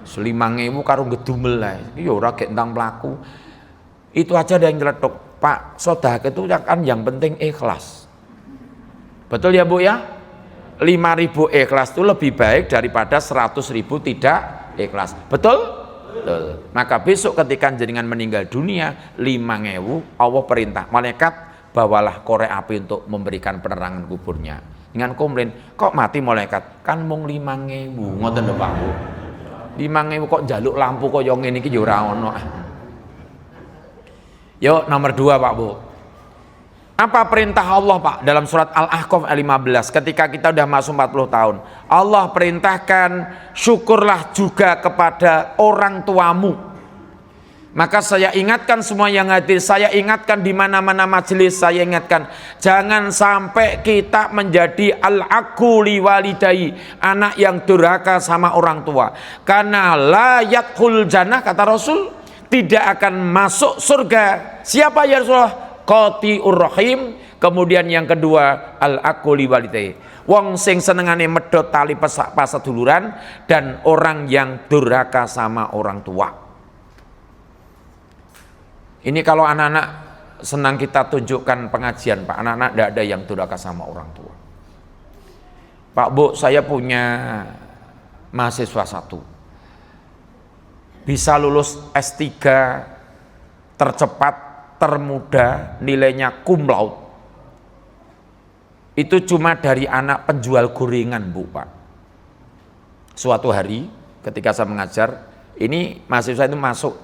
5.000 karo ngedumel ae. Iki yo ora gek entang mlaku. Itu aja ada yang nyeletuk. Pak, sedekah itu kan yang penting ikhlas. Betul ya Bu ya? 5.000 ikhlas itu lebih baik daripada 100.000 tidak ikhlas. Betul? Betul. Maka besok ketika jenengan meninggal dunia 5.000 Allah perintah malaikat bawalah korek api untuk memberikan penerangan kuburnya. Dengan komplain, kok mati malaikat? Kan mung 5.000. Ngoten lho Pak Bu. 5.000 kok njaluk lampu kaya ngene iki ya ora ono. Yuk nomor 2 Pak Bu. Apa perintah Allah Pak dalam surat Al-Ahqaf ayat 15 ketika kita sudah masuk 40 tahun. Allah perintahkan syukurlah juga kepada orang tuamu. Maka saya ingatkan semua yang hadir, saya ingatkan di mana-mana majelis, saya ingatkan jangan sampai kita menjadi al-aqu liwalidai, anak yang durhaka sama orang tua. Karena la yadkhul jannah kata Rasul, tidak akan masuk surga. Siapa ya Rasulullah? Qati'ur rahim. Kemudian yang kedua al-aqu liwalidai, wong sing senengane medhot tali paseduluran dan orang yang durhaka sama orang tua. Ini kalau anak-anak senang kita tunjukkan pengajian Pak, anak-anak tidak ada yang durhaka sama orang tua. Pak Bu, saya punya mahasiswa satu bisa lulus S3 tercepat termuda, nilainya cum laude. Itu cuma dari anak penjual gorengan Bu Pak. Suatu hari ketika saya mengajar, ini mahasiswa itu masuk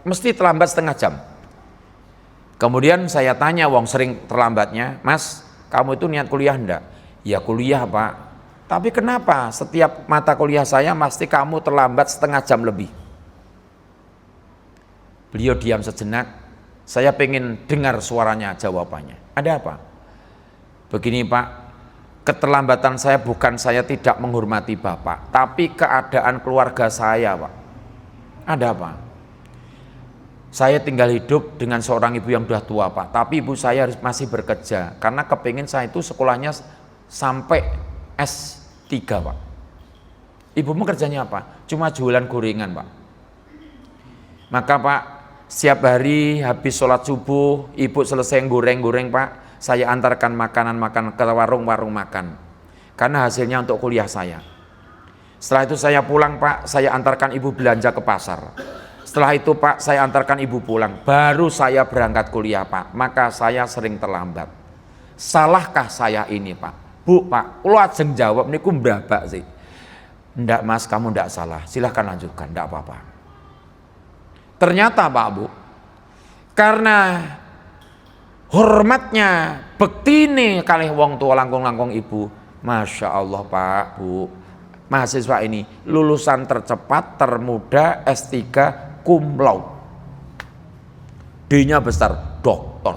mesti terlambat setengah jam. Kemudian saya tanya wong sering terlambatnya, Mas kamu itu niat kuliah enggak? Ya kuliah Pak. Tapi kenapa setiap mata kuliah saya pasti kamu terlambat setengah jam lebih? Beliau diam sejenak. Saya pengen dengar suaranya, jawabannya. Ada apa? Begini Pak, keterlambatan saya bukan saya tidak menghormati Bapak, tapi keadaan keluarga saya Pak. Ada apa? Saya tinggal hidup dengan seorang ibu yang sudah tua Pak, tapi ibu saya masih bekerja, karena kepingin saya itu sekolahnya sampai S3 Pak. Ibumu kerjanya apa? Cuma jualan gorengan Pak. Maka Pak, setiap hari habis sholat subuh, ibu selesai goreng-goreng Pak, saya antarkan makanan-makanan ke warung-warung makan. Karena hasilnya untuk kuliah saya. Setelah itu saya pulang Pak, saya antarkan ibu belanja ke pasar. Setelah itu Pak, saya antarkan ibu pulang. Baru saya berangkat kuliah Pak, maka saya sering terlambat. Salahkah saya ini Pak? Bu Pak, lu ajeng jawab niku mbrabak sih. Ndak Mas, kamu ndak salah, silahkan lanjutkan, ndak apa-apa. Ternyata Pak Bu, karena hormatnya bektine kalih wong tua langkung-langkung ibu, Masya Allah Pak Bu, mahasiswa ini lulusan tercepat termuda S3 cum laude. D-nya besar, dokter.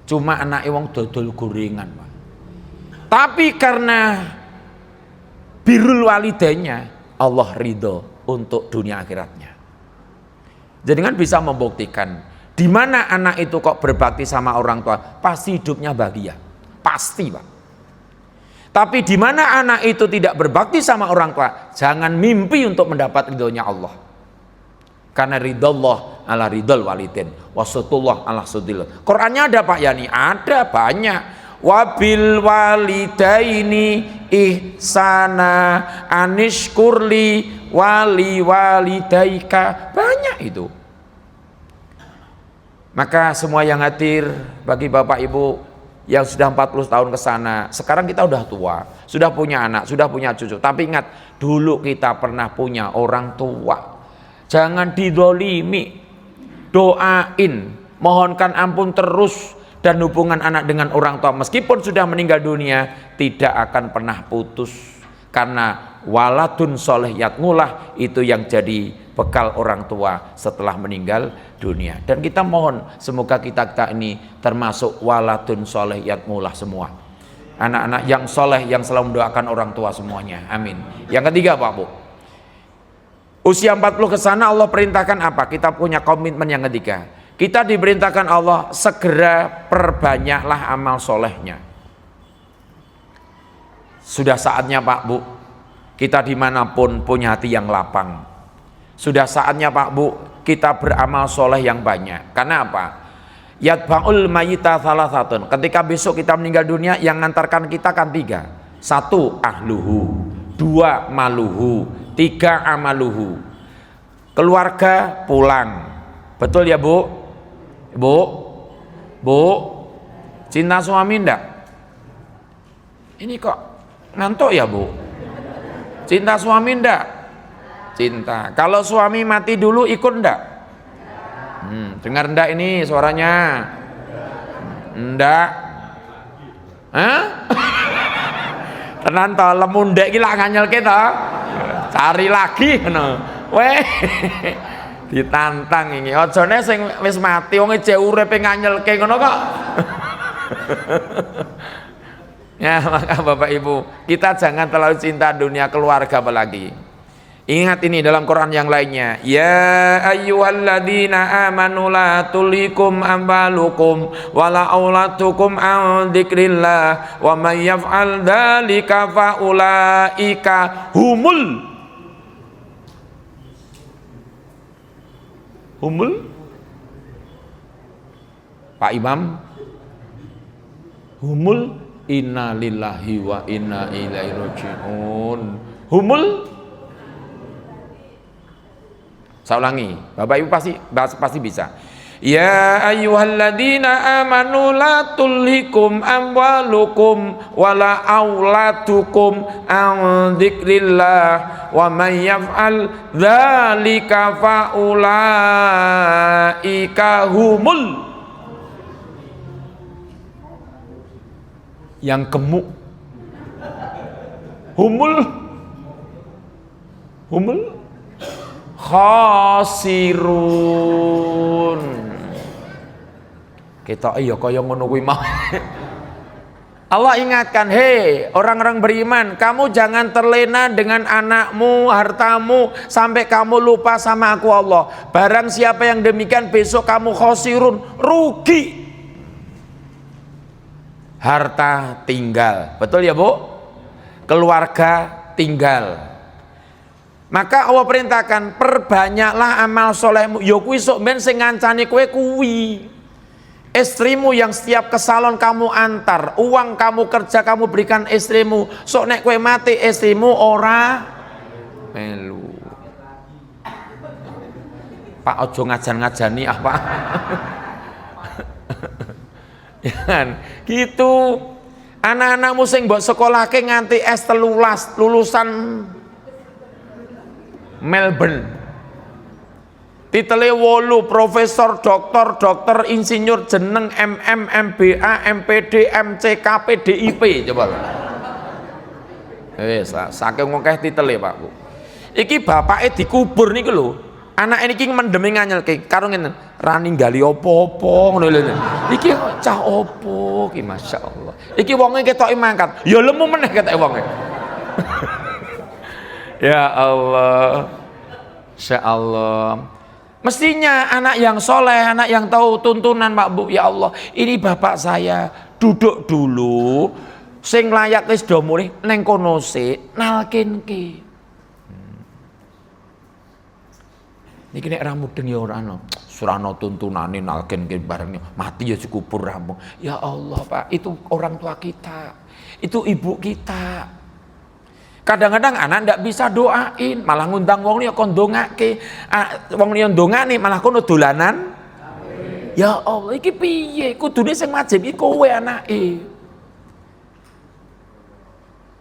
Cuma anak wong dodol gorengan, Pak. Tapi karena birrul walidaynya, Allah ridho untuk dunia akhiratnya. Jadi kan bisa membuktikan di mana anak itu kok berbakti sama orang tua, pasti hidupnya bahagia. Pasti, Pak. Tapi di mana anak itu tidak berbakti sama orang tua, jangan mimpi untuk mendapat ridhonya Allah. Karena ridhollah ala ridhol walidin, wasutullah ala sudil. Qurannya ada, Pak Yani? Ada banyak. Wabil walidaini ihsana anishkurli wali walidaika. Banyak itu. Maka semua yang hadir, bagi Bapak Ibu yang sudah 40 tahun ke sana, sekarang kita udah tua, sudah punya anak, sudah punya cucu. Tapi ingat, dulu kita pernah punya orang tua. Jangan didolimi, doain, mohonkan ampun terus, dan hubungan anak dengan orang tua meskipun sudah meninggal dunia tidak akan pernah putus, karena waladun soleh yatmulah itu yang jadi bekal orang tua setelah meninggal dunia. Dan kita mohon semoga kita ini termasuk waladun soleh yatmulah semua, anak-anak yang soleh yang selalu mendoakan orang tua semuanya, amin. Yang ketiga, Pak Bu, usia 40 ke sana Allah perintahkan apa? Kita punya komitmen yang ketiga. Kita diperintahkan Allah segera perbanyaklah amal solehnya. Sudah saatnya, Pak Bu, kita dimanapun punya hati yang lapang. Sudah saatnya, Pak Bu, kita beramal soleh yang banyak. Karena apa? Yatba'ul mayyita salasatun. Ketika besok kita meninggal dunia, yang ngantarkan kita kan 3. 1 ahluhu, 2 maluhu, 3 amaluhu. Keluarga pulang. Betul ya, Bu? Bu, cinta suami ndak? Ini kok ngantuk ya, Bu? Cinta suami ndak? Cinta. Kalau suami mati dulu ikut ndak? Dengar ndak ini suaranya? Ndak? Hah? Tenan to lemundek iki lak nganyelke to? Cari lagi ngono. Weh. Ditantang ini. Ojone sing wis mati wong jek uripe nganyelke ngono kok. Ya, maka Bapak Ibu, kita jangan terlalu cinta dunia, keluarga apalagi. Ingat ini dalam Quran yang lainnya. Ya ayyuhalladzina amanu la tulikum amwalukum wala auladukum an dzikrillah wa may yaf'al dzalika fa ulaika humul Pak Imam, humul inna lillahi wa inna ilaihi raji'un. Humul, saya ulangi, Bapak Ibu pasti bisa. Ya ayyuhalladzina amanu la tulhikum amwalukum wala auladukum an dzikrillah wa may yaf'al dzalika fa ulaika humul yang gemuk. Humul khasirun. Kita iya kaya ngono kuwi mah. Allah ingatkan, hei orang-orang beriman, kamu jangan terlena dengan anakmu, hartamu sampai kamu lupa sama aku Allah. Barang siapa yang demikian besok kamu khasirun, rugi. Harta tinggal, betul ya Bu? Keluarga tinggal. Maka Allah perintahkan perbanyaklah amal solehmu. Yo kuwi sok ben sing ngancani kowe kuwi. Istrimu yang setiap ke salon kamu antar, uang kamu kerja kamu berikan istrimu. Sok nek kowe mati istrimu ora melu. Pak ojo ngajan-ngajani ah Pak. Jangan gitu. Anak-anakmu sing mbok sekolahke nganti S13 lulusan Melbourne. Titele 8 profesor, dokter, insinyur, jeneng MM, MBA, MPD, MCK, PDIP coba. Saking akeh titele Pak Bu. Iki bapake dikubur niku lho. Anak ini mendemi nganyelke karo ngene, ra ninggali apa-apa ngono lho. Iki cah opo iki masyaallah. Iki wonge ketoke mangkat, ya lemu meneh ketoke wonge. Ya Allah. Insyaallah. Mestinya anak yang soleh, anak yang tahu tuntunan Pak Bu, ya Allah, ini bapak saya duduk dulu, sing layak wis do mulih neng kono sik nalkinke. Niki nek ra mudeng ya ora ana. Surana tuntunane nalkinke bareng mati ya dikubur rampung. Ya Allah, Pak, itu orang tua kita. Itu ibu kita. Kadang-kadang anak ndak bisa doain, malah ngundang wong liya kon ndongake. Wong liya ndongane malah kono dolanan. Ya Allah, iki piye? Kudune sing wajib iki kowe anake.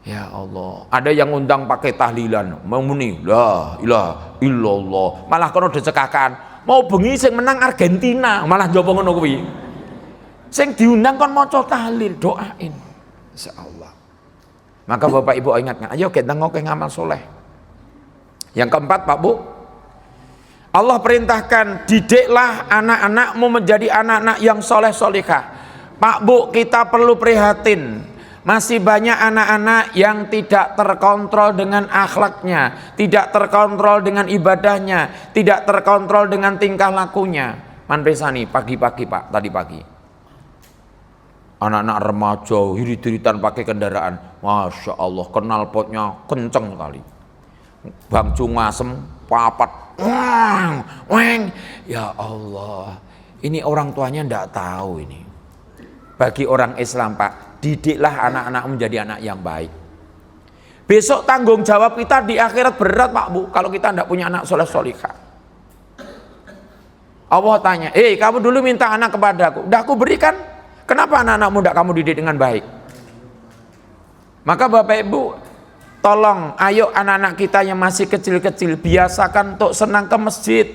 Ya Allah, ada yang ngundang pakai tahlilan, mau muni la ilaha illallah, malah kono dicekakan, mau bengi sing menang Argentina, malah njopo ngono kuwi. Sing diundang kon maca tahlil, doain. Insyaallah. Maka Bapak Ibu ingatkan, ayo kita ngokeh ngamal soleh. Yang keempat Pak Bu, Allah perintahkan didiklah anak-anakmu menjadi anak-anak yang soleh solihah. Pak Bu, kita perlu prihatin. Masih banyak anak-anak yang tidak terkontrol dengan akhlaknya, tidak terkontrol dengan ibadahnya, tidak terkontrol dengan tingkah lakunya. Manresani pagi-pagi Pak, tadi pagi. Anak-anak remaja hirit-hiritan pakai kendaraan, masya Allah, knalpotnya kenceng sekali. Bangcu ngasem, papat, weng, ya Allah. Ini orang tuanya ndak tahu ini. Bagi orang Islam Pak, didiklah anak-anak menjadi anak yang baik. Besok tanggung jawab kita di akhirat berat Pak Bu, kalau kita tidak punya anak soleh solihah. Allah tanya, kamu dulu minta anak kepadaku, udah aku berikan, kenapa anak-anakmu tidak kamu didik dengan baik? Maka Bapak Ibu, tolong ayo anak-anak kita yang masih kecil-kecil biasakan untuk senang ke masjid.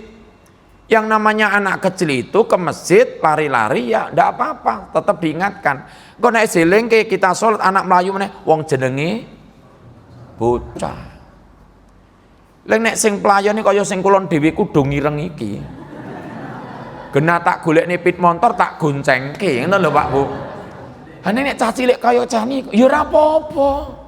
Yang namanya anak kecil itu ke masjid lari-lari ya tidak apa-apa, tetap diingatkan. Kok nek seling kita sholat anak melayu meneh wong jenenge bocah. Lek nek sing pelayan kaya sing kulon dhewe kudu ngireng iki. Gena tak golekne pit motor tak goncengke ngono lho Pak Bu. Ha nek cah cilik kaya cah niku ya ora apa-apa.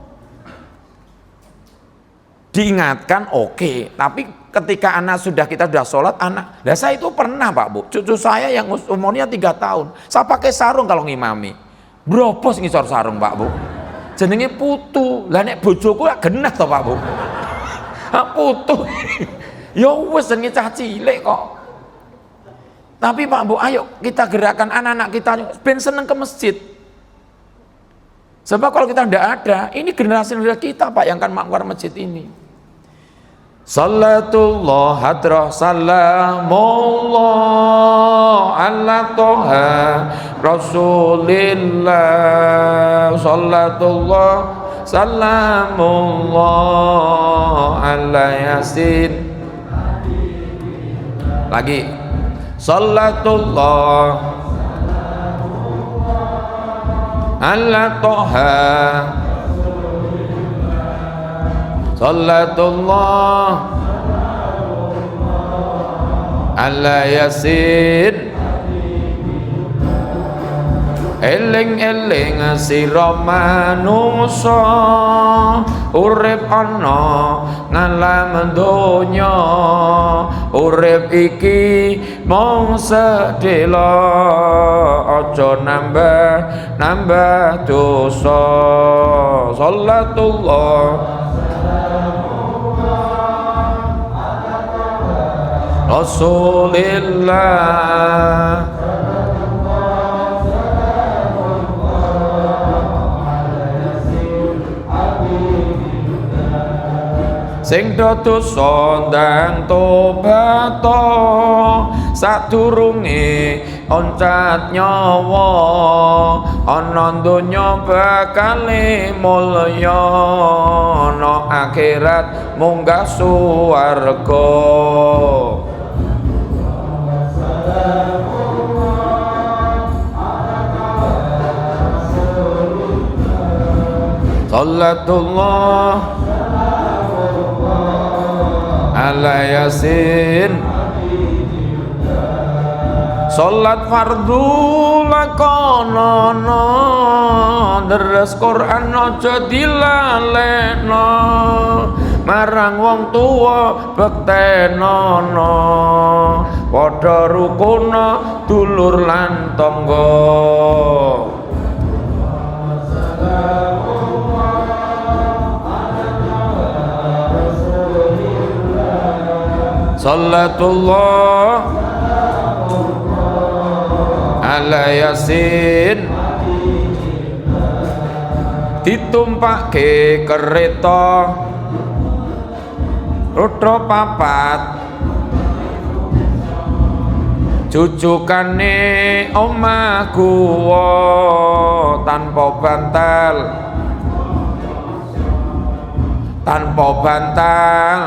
Diingatkan oke, tapi ketika kita sudah sholat anak, lah saya itu pernah Pak Bu, cucu saya yang umurnya 3 tahun, saya pakai sarung kalau ngimami, bropos ngisor sarung Pak Bu, jenenge putu, lah nek bojoku gak genah toh Pak Bu, putu, ya wes jenenge cah cilik kok. Tapi Pak Bu, ayo kita gerakan anak-anak kita ben seneng ke masjid. Sebab kalau kita tidak ada, ini generasi kita Pak yang akan makmur masjid ini. Salatullah hadrah salamullah ala toha rasulillah. Salatullah salamullah ala yasin. Lagi. Salatullah ala toha salatullah ala yasin. Eling-eling sira manungsa urip ana ngalam donya, urip iki mung sedhela, aja nambah dosa. Salatullah Rasulillah. Sing dosa ndang tobat sadurunge oncat nyawa, ana donya bakale mulya, ana akhirat munggah swarga. Salatullah ala yasin. Salat fardu lakonono, deres Quran aja dilalekno, marang wong tuwa bektenono, padha rukuna dulur lan tangga. Salatullah ala yasin, ditumpake kereta roda papat, jujukane omah guwa tanpa bantal, tanpa bantal,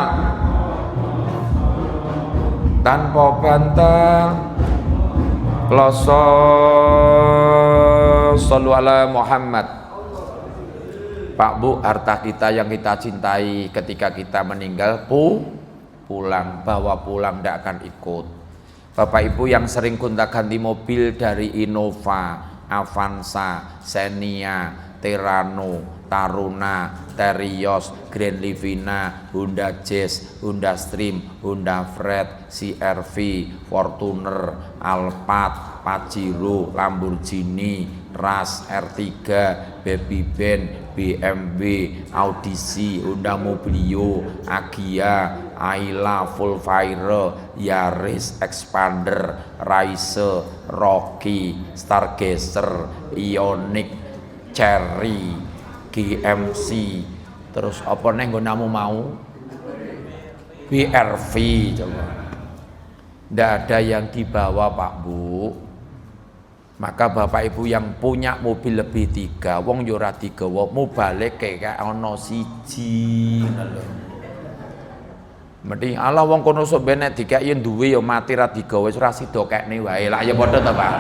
tanpa bantal. Kloso sallu ala Muhammad. Pak Bu, harta kita yang kita cintai ketika kita meninggal pulang, bawa pulang, tidak akan ikut. Bapak Ibu yang sering gonta-ganti mobil dari Innova, Avanza, Xenia, Terano, Taruna, Terios, Grand Livina, Honda Jazz, Honda Stream, Honda Freed, CR-V, Fortuner, Alphard, Pajero, Lamborghini, Ras, R3, Baby Ben, BMW, Audisi, Honda Mobilio, Agia, Ayla, Volfire, Yaris, Expander, Rise, Rocky, Stargazer, Ioniq, Cherry, GMC, terus apa neng nggonamu mau? BRV coba. Ndak ada yang dibawa Pak Bu. Maka Bapak Ibu yang punya mobil lebih 3, wong yo ora digawa, mau balik kayak ana siji lho. Mending ala wong kono sok benek dikeki duwe yo mati ra digawa wis ora sida kekne wae. Lah ya padha to Pak.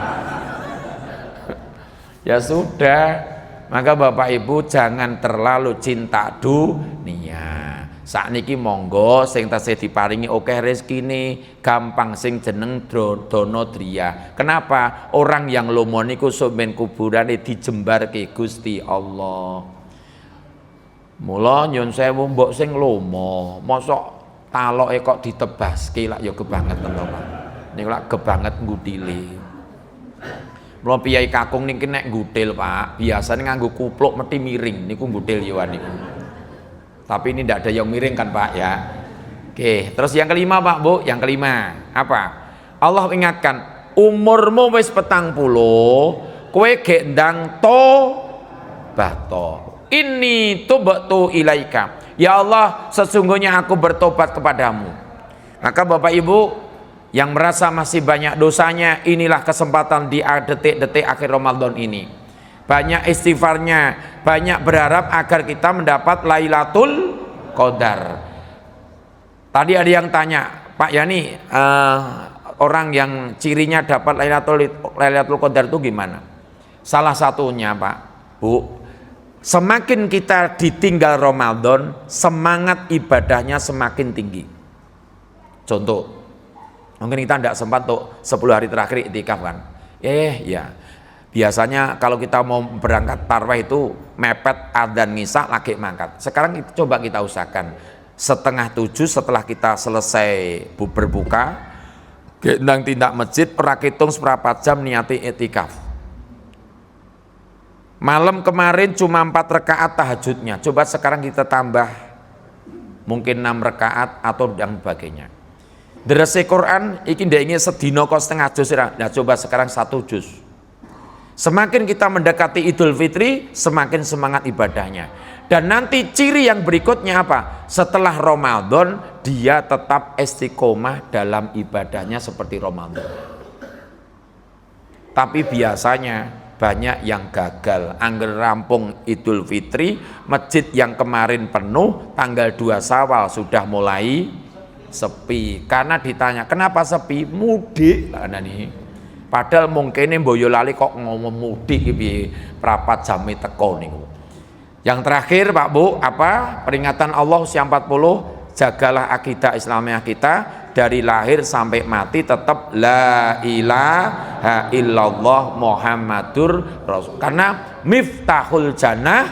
Ya sudah. Maka Bapak Ibu jangan terlalu cinta dunia. Sakniki monggo sing tasih diparingi akeh rezekine, gampang sing jeneng dono driya. Kenapa? Orang yang lomo niku sampeyan kuburane dijembarke Gusti Allah. Mula nyun sewu mbok sing lomo, mosok taloke kok ditebaske lak ya kebangetan to, Pak. Niku lak kebanget ngutile. Mula piyai kakung niki nek nggutil Pak, biasanya nganggo kupluk mesti miring niku nggutil yo niku. Tapi ini tidak ada yang miring kan Pak ya. Oke, terus yang kelima Pak Bu, yang kelima apa? Allah ingatkan, umurmu wis 40, kowe gek ndang tobato. Inni tubtu ilaika. Ya Allah, sesungguhnya aku bertobat kepadamu. Maka Bapak Ibu yang merasa masih banyak dosanya, inilah kesempatan di detik-detik akhir Ramadan ini. Banyak istighfarnya, banyak berharap agar kita mendapat Lailatul Qadar. Tadi ada yang tanya, Pak Yani, orang yang cirinya dapat Lailatul Qadar itu gimana? Salah satunya Pak, Bu, semakin kita ditinggal Ramadan, semangat ibadahnya semakin tinggi. Contoh, mungkin kita tidak sempat untuk 10 hari terakhir iktikaf kan? Ya. Biasanya kalau kita mau berangkat tarawih itu mepet adzan ngisa lagi mangkat. Sekarang coba kita usahakan 6:30 setelah kita selesai berbuka, gendang tindak masjid, ora hitung seberapa jam niati iktikaf. Malam kemarin cuma 4 rakaat tahajudnya. Coba sekarang kita tambah mungkin 6 rakaat atau yang sebagainya. Derese Quran iki ndak ingin sedina kok setengah juz. Nah coba sekarang 1 juz. Semakin kita mendekati Idul Fitri, semakin semangat ibadahnya. Dan nanti ciri yang berikutnya apa? Setelah Ramadan, dia tetap istiqomah dalam ibadahnya seperti Ramadan. Tapi biasanya banyak yang gagal. Angger rampung Idul Fitri, masjid yang kemarin penuh, tanggal 2 Syawal sudah mulai sepi. Karena ditanya, kenapa sepi? Mudik lah nih. Padahal mungkin Boyolali kok ngomong mudik piye prapat jame teko niku. Yang terakhir Pak Bu, apa? Peringatan Allah usia 40, jagalah akidah Islamiyah kita dari lahir sampai mati tetap la ilaha illallah Muhammadur Rasul. Karena miftahul jannah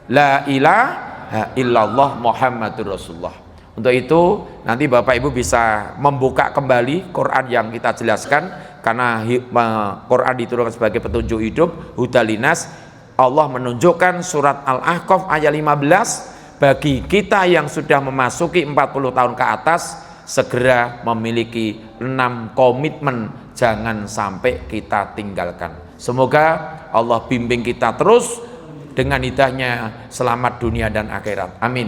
la ilaha illallah Muhammadur Rasulullah. Untuk itu nanti Bapak Ibu bisa membuka kembali Quran yang kita jelaskan, karena Quran diturunkan sebagai petunjuk hidup, hudalinas. Allah menunjukkan surat Al-Ahqaf ayat 15, bagi kita yang sudah memasuki 40 tahun ke atas, segera memiliki 6 komitmen jangan sampai kita tinggalkan. Semoga Allah bimbing kita terus dengan hidayahnya, selamat dunia dan akhirat. Amin.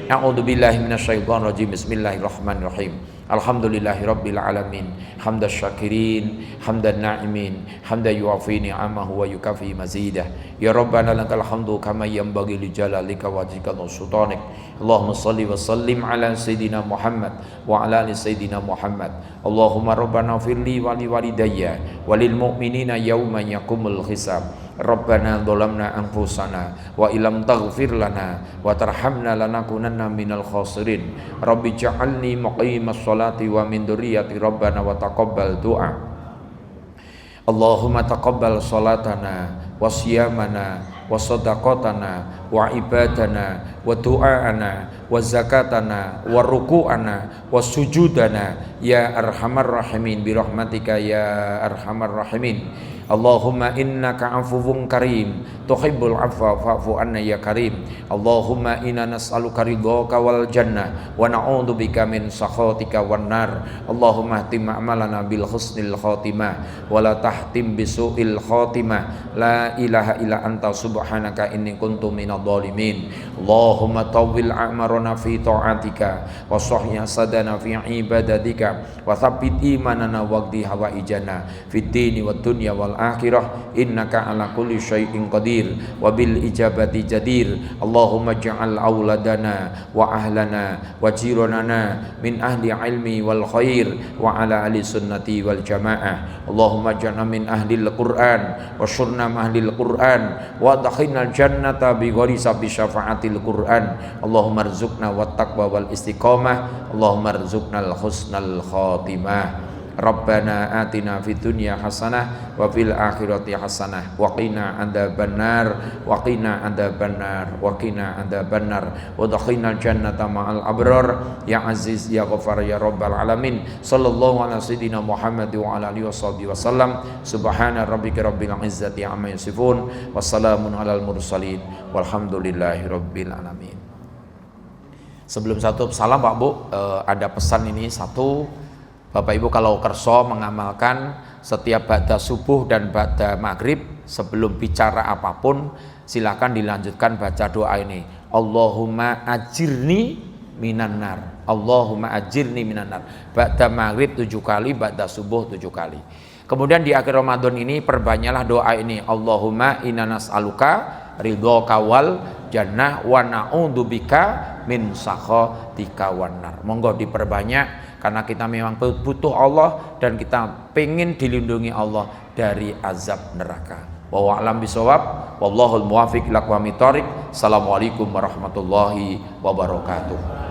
A'udzubillahi minasyaitonirrajim. Bismillahirrahmanirrahim. Alhamdulillahirabbil alamin. Hamdan syakirin, hamdan na'imin, hamdan yuafi ni'amahu wa yukafi mazidah. Ya Rabbana lakal hamdu kama yanbaghi li jalalika wajhika wa sultanik. Allahumma shalli wa sallim ala sayidina Muhammad wa ala ali sayidina Muhammad. Allahumma rabbana firli wa li walidayya wa lil mu'minina yauma yaqumul hisab. Rabbana dzalamna anfusana wa illam taghfir lana wa tarhamna lanakunanna minal khasirin. Rabbi ja'alni muqimas sholati wa min dzurriyyati rabbana wa taqabbal du'a. Allahumma taqabbal sholatana wa siyamana wa sadaqatana wa ibadana wa du'aana wa zakatana wa ruku'ana wa sujudana ya arhamar rahimin bi rahmatika ya arhamar rahimin. Allahumma innaka afuwun karim tuhibbul afwa fa'fu anna ya karim. Allahumma inna nas'aluka ridhaka wal jannah wa na'udzubika min sakhatika wan nar. Allahumma ihtim a'malana bil husnil khatimah wa la tahtim bisu'il khatimah. La ilaha illa anta subhanaka inni kuntu minadh dhalimin. Allahumma tawwil a'marana fi ta'atika wa sahih sadana fi ibadatika wa thabbit imanana waqdi hawaijana fid dini wad dunya wal akhirah innaka ala kulli syai'in qadir wa bil ijabati jadir. Allahumma ja'al auladana wa ahlana wa jiranana min ahli ilmi wal khair wa ala ahli sunnati wal jamaah. Allahumma ja'alna min ahli al-Qur'an wa syurna ahli al-Qur'an wa adkhilna al-jannata bi ghairi sabbi syafa'atil Qur'an. Allahumma rzuqna wat taqwa wal istiqamah. Allahumma rzuqna al-husnal khatimah. Rabbana atina fid dunya hasanah wa fil akhirati hasanah wa qina adzabannar wa qina adzabannar wa qina adzabannar wa adkhilnal jannata ma'al abrar ya aziz ya ghafar ya rabbal alamin. Sallallahu ala sayidina Muhammad wa ala alihi washabbihi wasallam. Subhana rabbika rabbil izzati amma yasifun wa salamun alal mursalin walhamdulillahi rabbil alamin. Sebelum satu salam Pak Bu, ada pesan ini satu. Bapak Ibu kalau kerso mengamalkan setiap ba'da subuh dan ba'da maghrib, sebelum bicara apapun silakan dilanjutkan baca doa ini. Allahumma ajirni minan nar. Allahumma ajirni minan nar. Ba'da maghrib 7 kali, ba'da subuh 7 kali. Kemudian di akhir Ramadan ini perbanyaklah doa ini. Allahumma inna nas'aluka ridhaka wal jannah wa na'udzubika min sakhatika wan nar. Monggo diperbanyak, karena kita memang butuh Allah dan kita pengen dilindungi Allah dari azab neraka. Wa a'lam bisawab, wallahul muwaffiq ila aqwamit thoriq. Assalamualaikum warahmatullahi wabarakatuh.